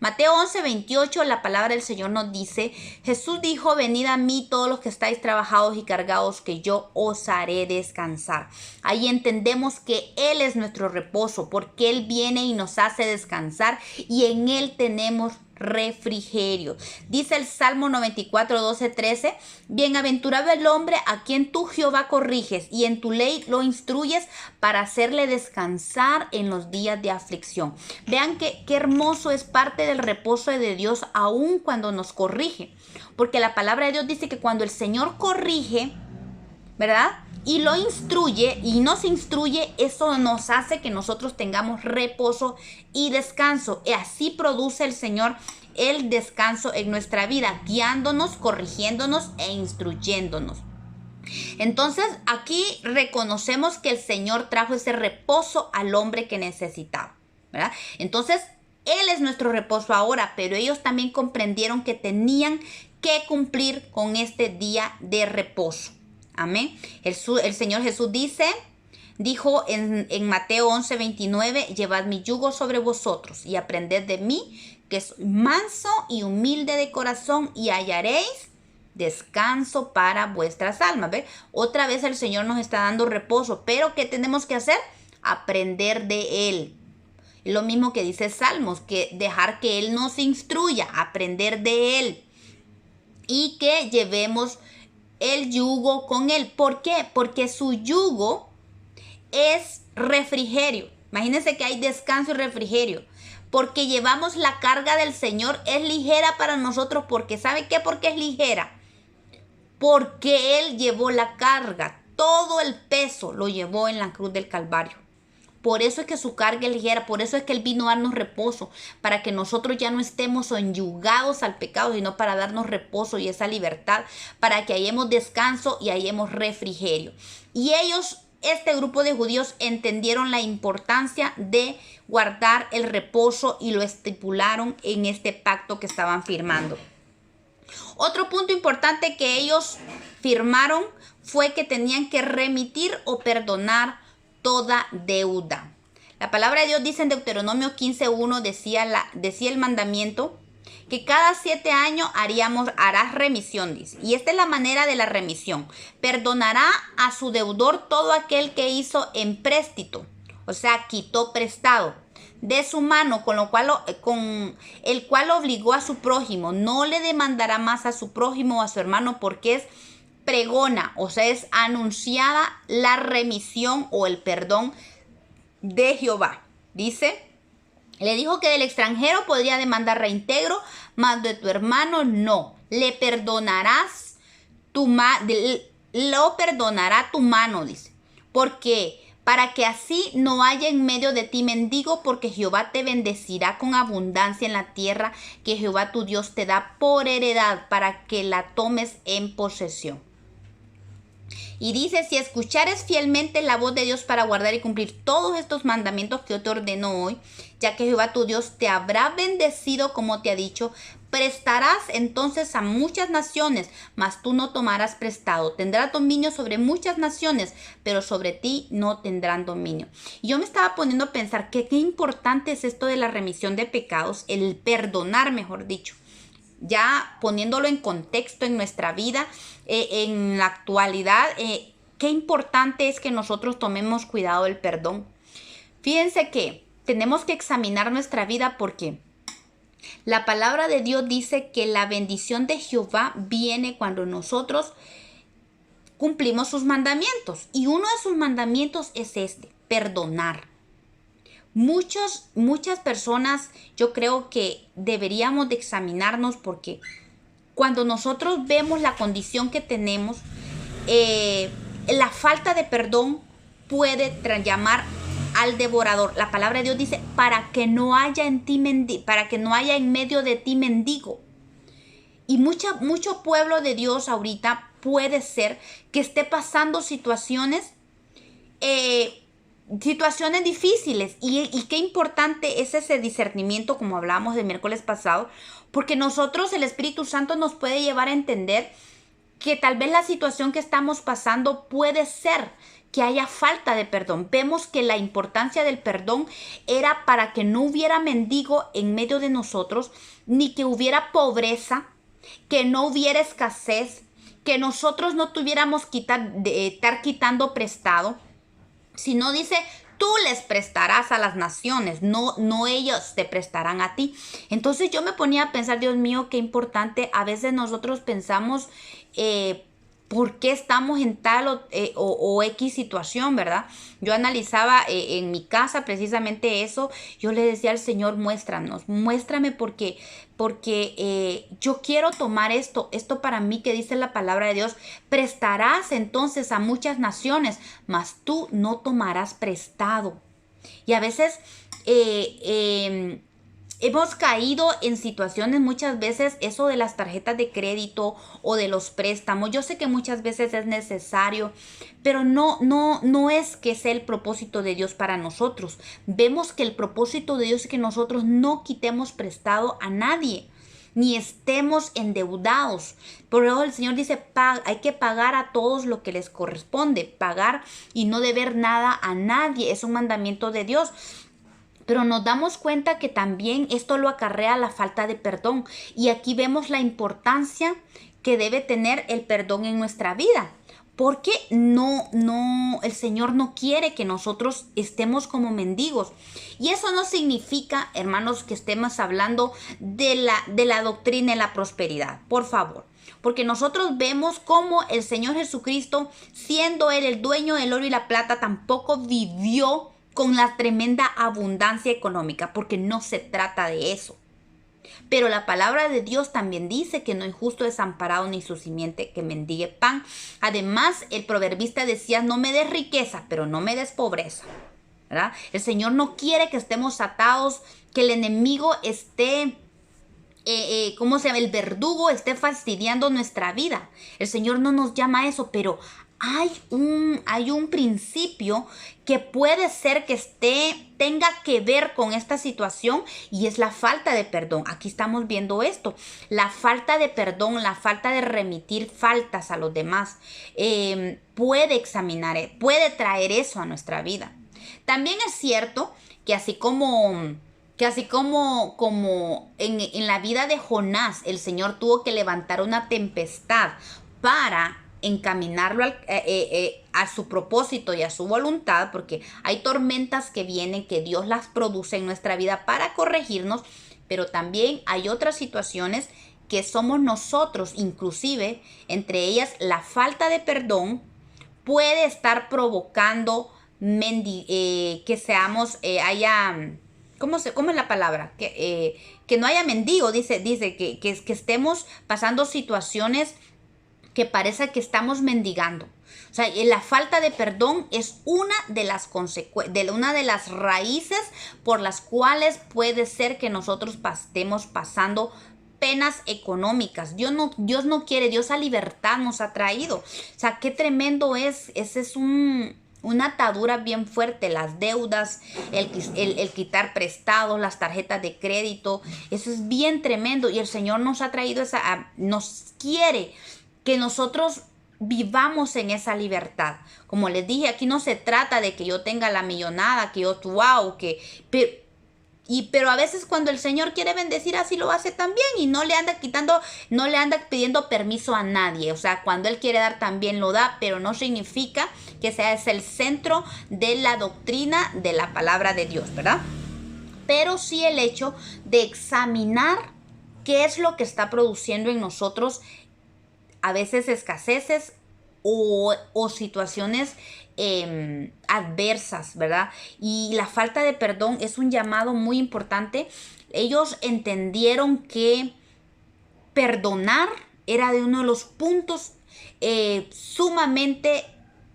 Mateo 11:28, la palabra del Señor nos dice, Jesús dijo, venid a mí todos los que estáis trabajados y cargados, que yo os haré descansar. Ahí entendemos que Él es nuestro reposo, porque Él viene y nos hace descansar, y en Él tenemos refrigerio. Dice el Salmo 94:12-13, bienaventurado el hombre a quien tú, Jehová, corriges, y en tu ley lo instruyes para hacerle descansar en los días de aflicción. Vean qué hermoso es parte del reposo de Dios, aun cuando nos corrige, porque la palabra de Dios dice que cuando el Señor corrige, ¿verdad? Y lo instruye y nos instruye, eso nos hace que nosotros tengamos reposo y descanso. Y así produce el Señor el descanso en nuestra vida, guiándonos, corrigiéndonos e instruyéndonos. Entonces aquí reconocemos que el Señor trajo ese reposo al hombre que necesitaba, ¿verdad? Entonces Él es nuestro reposo ahora, pero ellos también comprendieron que tenían que cumplir con este día de reposo. Amén. El Señor Jesús dijo en Mateo 11:29, llevad mi yugo sobre vosotros y aprended de mí, que soy manso y humilde de corazón, y hallaréis descanso para vuestras almas. ¿Ve? Otra vez el Señor nos está dando reposo, pero ¿qué tenemos que hacer? Aprender de Él. Lo mismo que dice Salmos, que dejar que Él nos instruya, aprender de Él y que llevemos el yugo con Él. ¿Por qué? Porque su yugo es refrigerio. Imagínense que hay descanso y refrigerio. Porque llevamos la carga del Señor, es ligera para nosotros. Porque ¿sabe qué? Porque es ligera. Porque Él llevó la carga. Todo el peso lo llevó en la cruz del Calvario. Por eso es que su carga es ligera, por eso es que Él vino a darnos reposo, para que nosotros ya no estemos enyugados al pecado, sino para darnos reposo y esa libertad, para que hallemos descanso y hallemos refrigerio. Y ellos, este grupo de judíos, entendieron la importancia de guardar el reposo y lo estipularon en este pacto que estaban firmando. Otro punto importante que ellos firmaron fue que tenían que remitir o perdonar toda deuda. La palabra de Dios dice en Deuteronomio 15:1, decía el mandamiento que cada 7 años harás remisión, dice. Y esta es la manera de la remisión. Perdonará a su deudor todo aquel que hizo empréstito, o sea, quitó prestado de su mano, con el cual obligó a su prójimo. No le demandará más a su prójimo o a su hermano, porque es pregona, o sea, es anunciada la remisión o el perdón de Jehová. Dice, le dijo que del extranjero podría demandar reintegro, mas de tu hermano no. Lo perdonará tu mano, dice. Porque para que así no haya en medio de ti mendigo, porque Jehová te bendecirá con abundancia en la tierra que Jehová tu Dios te da por heredad, para que la tomes en posesión. Y dice, si escuchares fielmente la voz de Dios para guardar y cumplir todos estos mandamientos que yo te ordeno hoy, ya que Jehová tu Dios te habrá bendecido como te ha dicho, prestarás entonces a muchas naciones, mas tú no tomarás prestado. Tendrás dominio sobre muchas naciones, pero sobre ti no tendrán dominio. Y yo me estaba poniendo a pensar que qué importante es esto de la remisión de pecados, el perdonar, mejor dicho. Ya poniéndolo en contexto en nuestra vida, en la actualidad, qué importante es que nosotros tomemos cuidado del perdón. Fíjense que tenemos que examinar nuestra vida, porque la palabra de Dios dice que la bendición de Jehová viene cuando nosotros cumplimos sus mandamientos. Y uno de sus mandamientos es perdonar. Muchas personas, yo creo que deberíamos de examinarnos, porque cuando nosotros vemos la condición que tenemos, la falta de perdón puede llamar al devorador. La palabra de Dios dice, para que no haya en medio de ti mendigo. Y mucho pueblo de Dios ahorita puede ser que esté pasando situaciones difíciles, y qué importante es ese discernimiento, como hablábamos el miércoles pasado, porque nosotros, el Espíritu Santo nos puede llevar a entender que tal vez la situación que estamos pasando puede ser que haya falta de perdón. Vemos que la importancia del perdón era para que no hubiera mendigo en medio de nosotros, ni que hubiera pobreza, que no hubiera escasez, que nosotros no tuviéramos estar quitando prestado, sino dice, tú les prestarás a las naciones, no ellos te prestarán a ti. Entonces yo me ponía a pensar, Dios mío, qué importante. A veces nosotros pensamos por qué estamos en tal o X situación, ¿verdad? Yo analizaba en mi casa precisamente eso. Yo le decía al Señor, muéstrame porque yo quiero tomar esto para mí que dice la palabra de Dios. Prestarás entonces a muchas naciones, mas tú no tomarás prestado. Y a veces hemos caído en situaciones muchas veces, eso de las tarjetas de crédito o de los préstamos. Yo sé que muchas veces es necesario, pero no es que sea el propósito de Dios para nosotros. Vemos que el propósito de Dios es que nosotros no quitemos prestado a nadie, ni estemos endeudados. Por eso el Señor dice, hay que pagar a todos lo que les corresponde, pagar y no deber nada a nadie. Es un mandamiento de Dios. Pero nos damos cuenta que también esto lo acarrea la falta de perdón. Y aquí vemos la importancia que debe tener el perdón en nuestra vida. Porque el Señor no quiere que nosotros estemos como mendigos. Y eso no significa, hermanos, que estemos hablando de la doctrina de la prosperidad. Por favor. Porque nosotros vemos cómo el Señor Jesucristo, siendo Él el dueño del oro y la plata, tampoco vivió con la tremenda abundancia económica, porque no se trata de eso. Pero la palabra de Dios también dice que no hay justo desamparado ni su simiente que mendigue pan. Además, el proverbista decía, no me des riqueza, pero no me des pobreza, ¿verdad? El Señor no quiere que estemos atados, que el enemigo esté... ¿cómo se llama? El verdugo esté fastidiando nuestra vida. El Señor no nos llama a eso, pero hay un principio que puede ser que tenga que ver con esta situación, y es la falta de perdón. Aquí estamos viendo esto, la falta de perdón, la falta de remitir faltas a los demás, puede traer eso a nuestra vida. También es cierto que así como en la vida de Jonás, el Señor tuvo que levantar una tempestad para encaminarlo a su propósito y a su voluntad, porque hay tormentas que vienen, que Dios las produce en nuestra vida para corregirnos, pero también hay otras situaciones que somos nosotros, inclusive entre ellas la falta de perdón puede estar provocando que seamos, ¿cómo es la palabra? Que no haya mendigo, dice que estemos pasando situaciones que parece que estamos mendigando. O sea, la falta de perdón es una de las raíces por las cuales puede ser que nosotros estemos pasando penas económicas. Dios no quiere, Dios a libertad nos ha traído. O sea, qué tremendo es. Ese es una atadura bien fuerte, las deudas, el quitar prestados, las tarjetas de crédito. Eso es bien tremendo, y el Señor nos ha traído nos quiere que nosotros vivamos en esa libertad. Como les dije, aquí no se trata de que yo tenga la millonada, que yo pero a veces cuando el Señor quiere bendecir, así lo hace también, y no le anda pidiendo permiso a nadie. O sea, cuando Él quiere dar, también lo da, pero no significa que sea ese el centro de la doctrina de la palabra de Dios, ¿verdad? Pero sí el hecho de examinar qué es lo que está produciendo en nosotros a veces escaseces o situaciones adversas, ¿verdad? Y la falta de perdón es un llamado muy importante. Ellos entendieron que perdonar era de uno de los puntos sumamente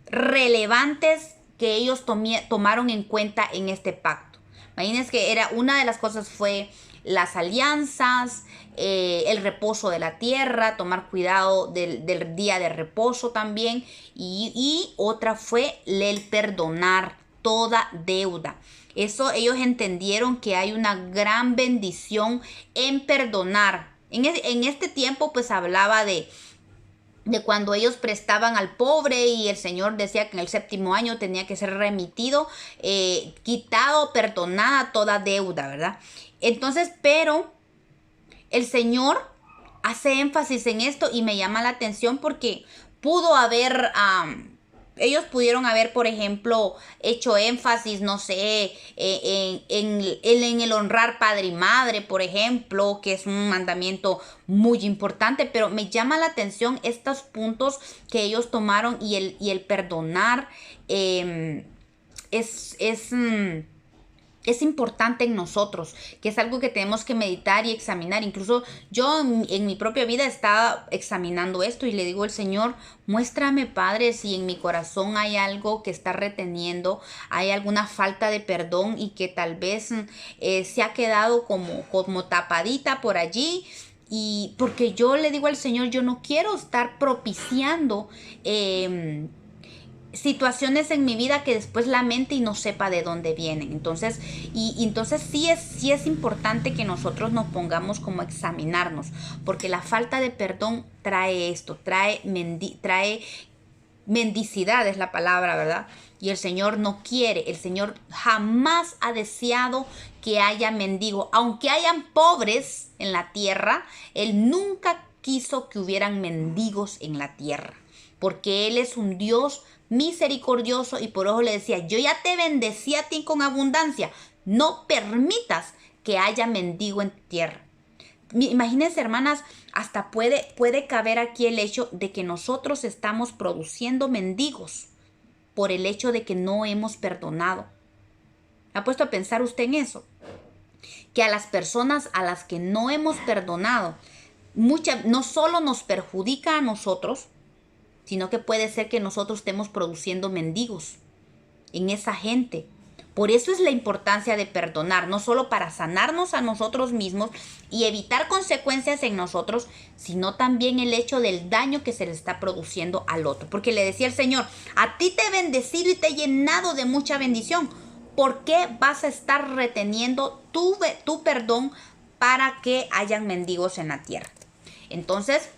relevantes que ellos tomaron en cuenta en este pacto. Imagínense que una de las cosas fue las alianzas, el reposo de la tierra, tomar cuidado del día de reposo también, y otra fue el perdonar toda deuda. Eso ellos entendieron que hay una gran bendición en perdonar. En este tiempo pues hablaba de cuando ellos prestaban al pobre, y el Señor decía que en el 7º año tenía que ser remitido, quitado, perdonada toda deuda, ¿verdad? Entonces, pero el Señor hace énfasis en esto, y me llama la atención porque pudo haber Ellos pudieron haber, por ejemplo, hecho énfasis, no sé, en el honrar padre y madre, por ejemplo, que es un mandamiento muy importante, pero me llama la atención estos puntos que ellos tomaron y el perdonar es importante en nosotros, que es algo que tenemos que meditar y examinar. Incluso yo en mi propia vida estaba examinando esto y le digo al Señor, muéstrame, Padre, si en mi corazón hay algo que está reteniendo, hay alguna falta de perdón y que tal vez se ha quedado como tapadita por allí. Y porque yo le digo al Señor, yo no quiero estar propiciando situaciones en mi vida que después lamente y no sepa de dónde vienen. Entonces, entonces sí es importante que nosotros nos pongamos como a examinarnos, porque la falta de perdón trae esto, trae mendicidad es la palabra, ¿verdad? Y el Señor no quiere, el Señor jamás ha deseado que haya mendigo, aunque hayan pobres en la tierra, Él nunca quiso que hubieran mendigos en la tierra, porque Él es un Dios misericordioso y por eso le decía, yo ya te bendecí a ti con abundancia, no permitas que haya mendigo en tu tierra. Imagínense, hermanas, hasta puede caber aquí el hecho de que nosotros estamos produciendo mendigos por el hecho de que no hemos perdonado. ¿Ha puesto a pensar usted en eso? Que a las personas a las que no hemos perdonado, no solo nos perjudica a nosotros, sino que puede ser que nosotros estemos produciendo mendigos en esa gente. Por eso es la importancia de perdonar, no solo para sanarnos a nosotros mismos y evitar consecuencias en nosotros, sino también el hecho del daño que se le está produciendo al otro. Porque le decía el Señor, a ti te he bendecido y te he llenado de mucha bendición. ¿Por qué vas a estar reteniendo tu perdón para que hayan mendigos en la tierra? Entonces,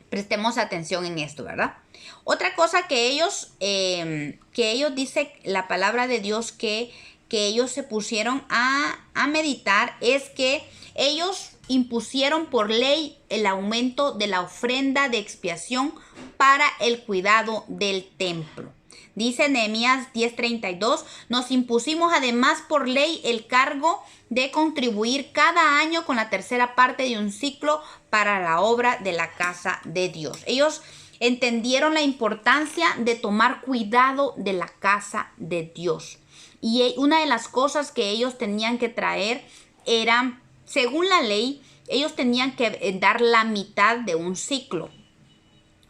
prestemos atención en esto, ¿verdad? Otra cosa que ellos dice la palabra de Dios que ellos se pusieron a meditar es que ellos impusieron por ley el aumento de la ofrenda de expiación para el cuidado del templo. Dice Nehemías 10:32, nos impusimos además por ley el cargo de contribuir cada año con la tercera parte de un ciclo para la obra de la casa de Dios. Ellos entendieron la importancia de tomar cuidado de la casa de Dios. Y una de las cosas que ellos tenían que traer era, según la ley, ellos tenían que dar la mitad de un ciclo.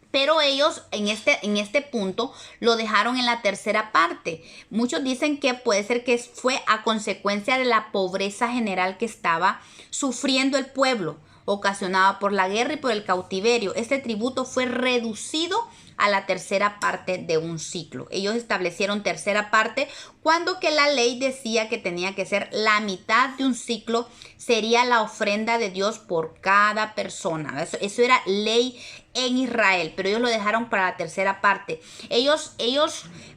Pero ellos en este punto lo dejaron en la tercera parte. Muchos dicen que puede ser que fue a consecuencia de la pobreza general que estaba sufriendo el pueblo, ocasionada por la guerra y por el cautiverio. Este tributo fue reducido a la tercera parte de un ciclo. Ellos establecieron tercera parte cuando que la ley decía que tenía que ser la mitad de un ciclo, sería la ofrenda de Dios por cada persona. Eso era ley en Israel, pero ellos lo dejaron para la tercera parte. Ellos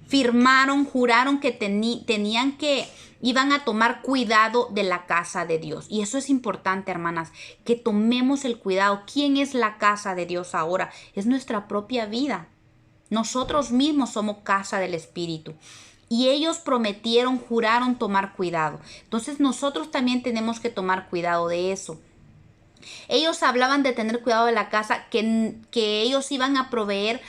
firmaron, juraron que iban a tomar cuidado de la casa de Dios. Y eso es importante, hermanas, que tomemos el cuidado. ¿Quién es la casa de Dios ahora? Es nuestra propia vida. Nosotros mismos somos casa del Espíritu. Y ellos prometieron, juraron tomar cuidado. Entonces nosotros también tenemos que tomar cuidado de eso. Ellos hablaban de tener cuidado de la casa que ellos iban a proveer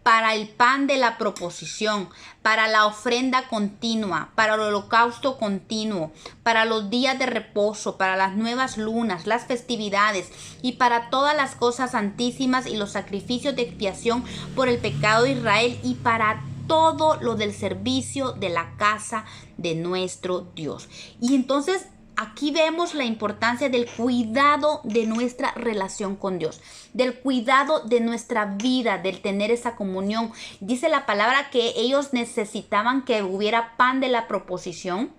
para el pan de la proposición, para la ofrenda continua, para el holocausto continuo, para los días de reposo, para las nuevas lunas, las festividades y para todas las cosas santísimas y los sacrificios de expiación por el pecado de Israel y para todo lo del servicio de la casa de nuestro Dios. Y entonces aquí vemos la importancia del cuidado de nuestra relación con Dios, del cuidado de nuestra vida, del tener esa comunión. Dice la palabra que ellos necesitaban que hubiera pan de la proposición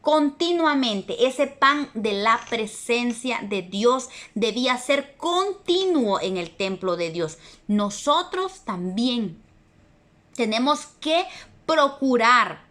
continuamente. Ese pan de la presencia de Dios debía ser continuo en el templo de Dios. Nosotros también tenemos que procurar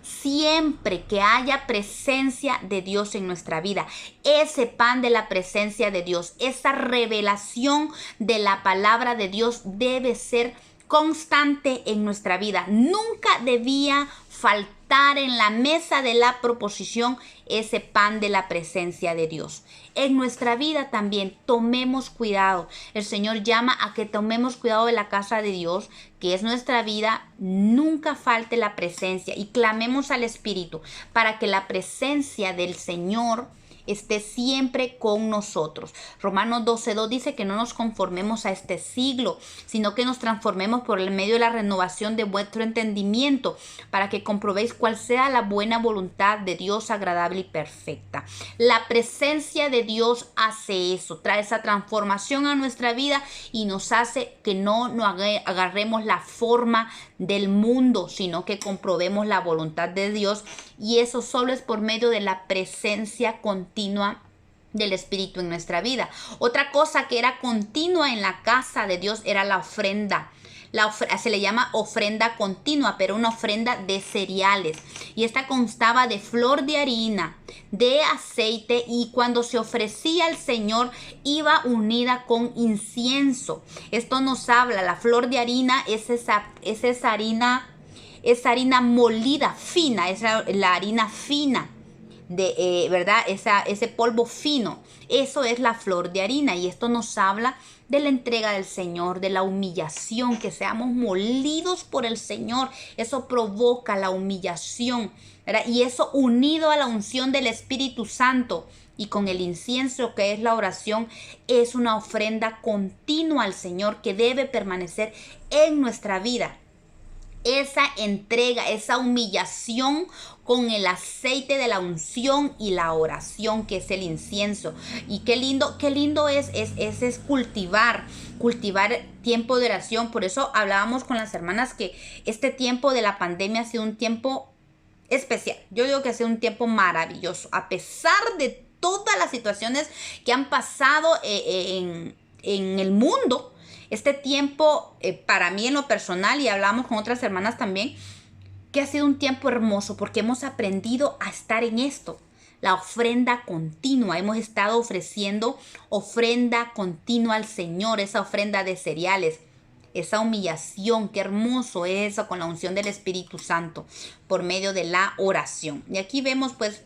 siempre que haya presencia de Dios en nuestra vida. Ese pan de la presencia de Dios, esa revelación de la palabra de Dios debe ser constante en nuestra vida. Nunca debía faltar en la mesa de la proposición ese pan de la presencia de Dios. En nuestra vida también tomemos cuidado. El Señor llama a que tomemos cuidado de la casa de Dios, que es nuestra vida. Nunca falte la presencia y clamemos al Espíritu para que la presencia del Señor esté siempre con nosotros. Romanos 12:2 dice que no nos conformemos a este siglo, sino que nos transformemos por el medio de la renovación de vuestro entendimiento, para que comprobéis cuál sea la buena voluntad de Dios, agradable y perfecta. La presencia de Dios hace eso, trae esa transformación a nuestra vida y nos hace que no nos agarremos la forma del mundo, sino que comprobemos la voluntad de Dios, y eso solo es por medio de la presencia continua del Espíritu en nuestra vida. Otra cosa que era continua en la casa de Dios era la ofrenda. Se le llama ofrenda continua, pero una ofrenda de cereales. Y esta constaba de flor de harina, de aceite, y cuando se ofrecía al Señor iba unida con incienso. Esto nos habla, la flor de harina es esa harina molida, fina, es la harina fina. ¿Verdad? Ese polvo fino, eso es la flor de harina, y esto nos habla de la entrega del Señor, de la humillación, que seamos molidos por el Señor. Eso provoca la humillación, ¿verdad? Y eso unido a la unción del Espíritu Santo y con el incienso, que es la oración, es una ofrenda continua al Señor que debe permanecer en nuestra vida. Esa entrega, esa humillación con el aceite de la unción y la oración, que es el incienso. Y qué lindo es cultivar tiempo de oración. Por eso hablábamos con las hermanas que este tiempo de la pandemia ha sido un tiempo especial. Yo digo que ha sido un tiempo maravilloso, a pesar de todas las situaciones que han pasado en el mundo. Este tiempo, para mí en lo personal, y hablamos con otras hermanas también, que ha sido un tiempo hermoso porque hemos aprendido a estar en esto. La ofrenda continua. Hemos estado ofreciendo ofrenda continua al Señor, esa ofrenda de cereales, esa humillación. Qué hermoso es eso con la unción del Espíritu Santo por medio de la oración. Y aquí vemos pues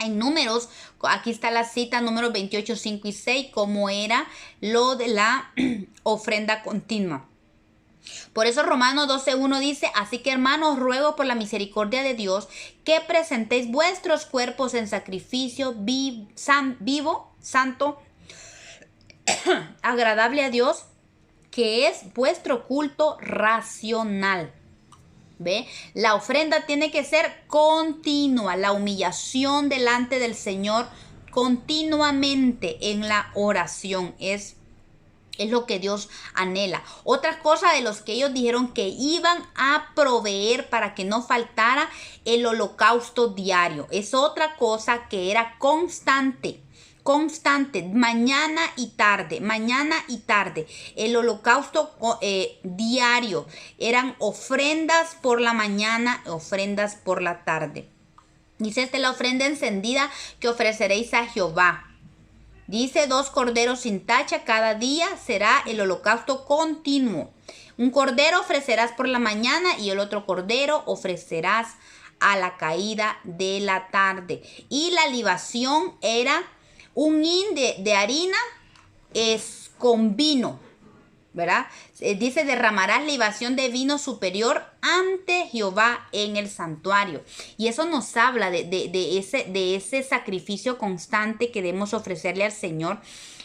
en Números, aquí está la cita, números 28, 5 y 6, cómo era lo de la ofrenda continua. Por eso Romanos 12:1 dice: así que, hermanos, ruego por la misericordia de Dios que presentéis vuestros cuerpos en sacrificio vivo, santo, agradable a Dios, que es vuestro culto racional. ¿Ve? La ofrenda tiene que ser continua, la humillación delante del Señor continuamente en la oración es lo que Dios anhela. Otra cosa de los que ellos dijeron que iban a proveer para que no faltara el holocausto diario. Es otra cosa que era constante, mañana y tarde. El holocausto diario eran ofrendas por la mañana, ofrendas por la tarde. Dice la ofrenda encendida que ofreceréis a Jehová. Dice 2 corderos sin tacha cada día será el holocausto continuo. Un cordero ofrecerás por la mañana y el otro cordero ofrecerás a la caída de la tarde. Y la libación era un hin de harina con vino, ¿verdad? Dice: derramarás libación de vino superior ante Jehová en el santuario. Y eso nos habla de ese sacrificio constante que debemos ofrecerle al Señor.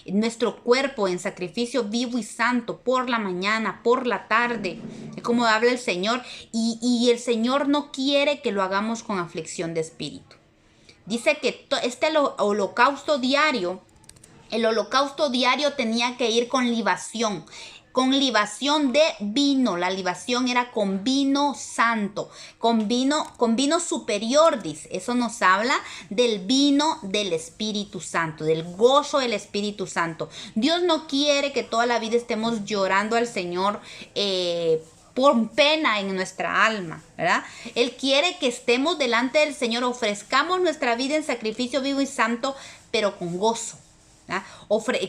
Nuestro cuerpo en sacrificio vivo y santo por la mañana, por la tarde. Es como habla el Señor. Y el Señor no quiere que lo hagamos con aflicción de espíritu. Dice que holocausto diario, el holocausto diario tenía que ir con libación de vino. La libación era con vino santo, con vino superior, dice. Eso nos habla del vino del Espíritu Santo, del gozo del Espíritu Santo. Dios no quiere que toda la vida estemos llorando al Señor por pena en nuestra alma, ¿verdad? Él quiere que estemos delante del Señor, ofrezcamos nuestra vida en sacrificio vivo y santo, pero con gozo. ¿ah?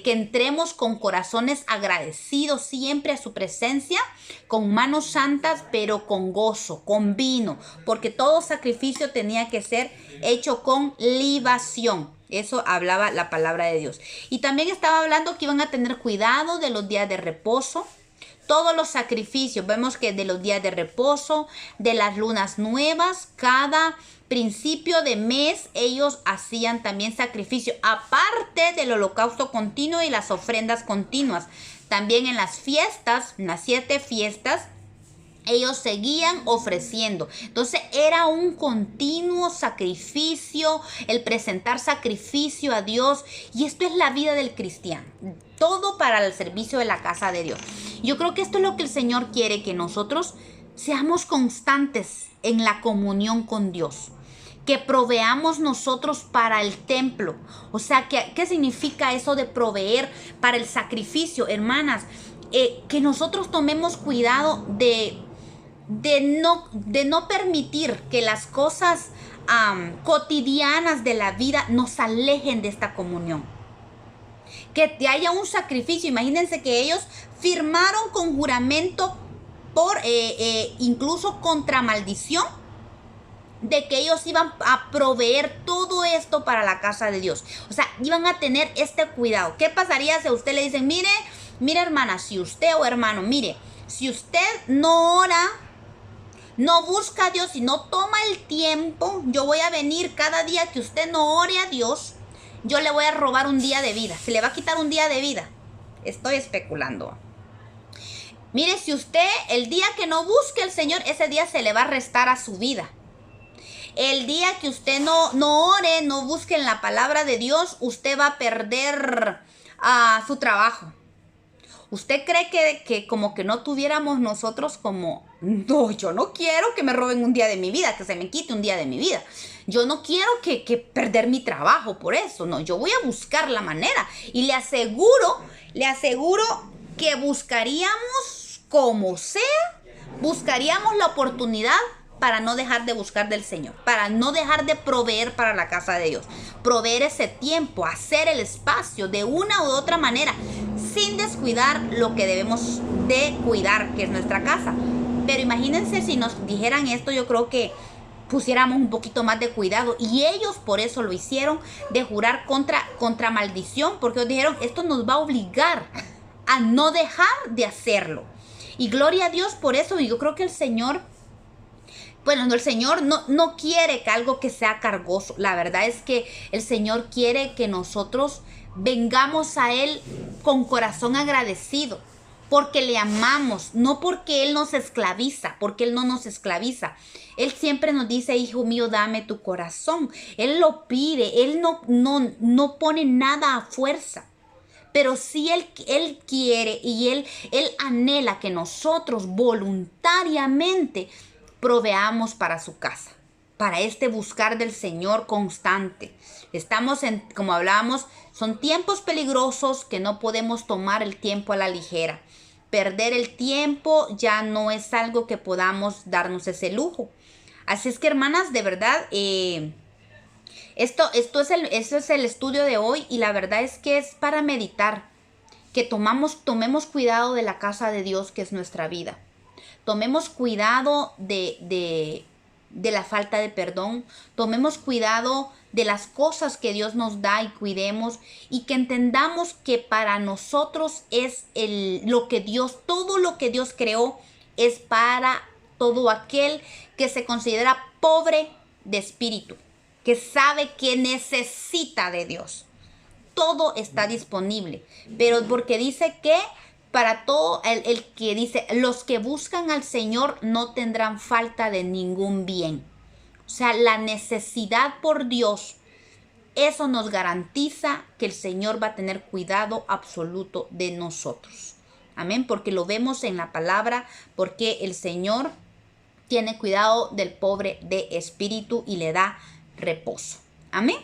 Que entremos con corazones agradecidos siempre a su presencia, con manos santas, pero con gozo, con vino, porque todo sacrificio tenía que ser hecho con libación. Eso hablaba la palabra de Dios. Y también estaba hablando que iban a tener cuidado de los días de reposo. Todos los sacrificios, vemos que de los días de reposo, de las lunas nuevas, cada principio de mes ellos hacían también sacrificio, aparte del holocausto continuo y las ofrendas continuas. También en las fiestas, en las 7 fiestas, ellos seguían ofreciendo. Entonces era un continuo sacrificio, el presentar sacrificio a Dios. Y esto es la vida del cristiano. Todo para el servicio de la casa de Dios. Yo creo que esto es lo que el Señor quiere, que nosotros seamos constantes en la comunión con Dios. Que proveamos nosotros para el templo. O sea, ¿qué significa eso de proveer para el sacrificio, hermanas? Que nosotros tomemos cuidado de no permitir que las cosas cotidianas de la vida nos alejen de esta comunión. Que haya un sacrificio. Imagínense que ellos firmaron con juramento por incluso contra maldición, de que ellos iban a proveer todo esto para la casa de Dios. O sea, iban a tener este cuidado. ¿Qué pasaría si a usted le dicen, mire hermana, si usted o hermano, mire, si usted no ora, no busca a Dios y no toma el tiempo, yo voy a venir cada día que usted no ore a Dios, yo le voy a robar un día de vida. Se le va a quitar un día de vida. Estoy especulando. Mire, si usted el día que no busque al Señor, ese día se le va a restar a su vida. El día que usted no ore, no busque en la palabra de Dios, usted va a perder su trabajo. ¿Usted cree que como que no tuviéramos nosotros como, no, yo no quiero que me roben un día de mi vida, que se me quite un día de mi vida? Yo no quiero que perder mi trabajo por eso, no, yo voy a buscar la manera. Y le aseguro que buscaríamos como sea, buscaríamos la oportunidad para no dejar de buscar del Señor, para no dejar de proveer para la casa de Dios, proveer ese tiempo, hacer el espacio de una u otra manera, sin descuidar lo que debemos de cuidar, que es nuestra casa. Pero imagínense si nos dijeran esto, yo creo que pusiéramos un poquito más de cuidado, y ellos por eso lo hicieron, de jurar contra maldición, porque ellos dijeron, esto nos va a obligar a no dejar de hacerlo. Y gloria a Dios por eso. Y yo creo que el Señor, bueno, el Señor no quiere que algo que sea cargoso. La verdad es que el Señor quiere que nosotros vengamos a Él con corazón agradecido, porque le amamos, no porque Él nos esclaviza, porque Él no nos esclaviza. Él siempre nos dice, hijo mío, dame tu corazón. Él lo pide, Él no pone nada a fuerza. Pero sí Él quiere y Él anhela que nosotros voluntariamente proveamos para su casa, para este buscar del Señor constante. Estamos como hablábamos, son tiempos peligrosos que no podemos tomar el tiempo a la ligera. Perder el tiempo ya no es algo que podamos darnos ese lujo. Así es que, hermanas, de verdad, esto es el estudio de hoy, y la verdad es que es para meditar, que tomemos cuidado de la casa de Dios, que es nuestra vida. Tomemos cuidado de la falta de perdón. Tomemos cuidado de las cosas que Dios nos da y cuidemos. Y que entendamos que para nosotros es todo lo que Dios creó es para todo aquel que se considera pobre de espíritu, que sabe que necesita de Dios. Todo está disponible. Pero porque dice que para todo el que dice, los que buscan al Señor no tendrán falta de ningún bien. O sea, la necesidad por Dios, eso nos garantiza que el Señor va a tener cuidado absoluto de nosotros. Amén, porque lo vemos en la palabra, porque el Señor tiene cuidado del pobre de espíritu y le da reposo. Amén.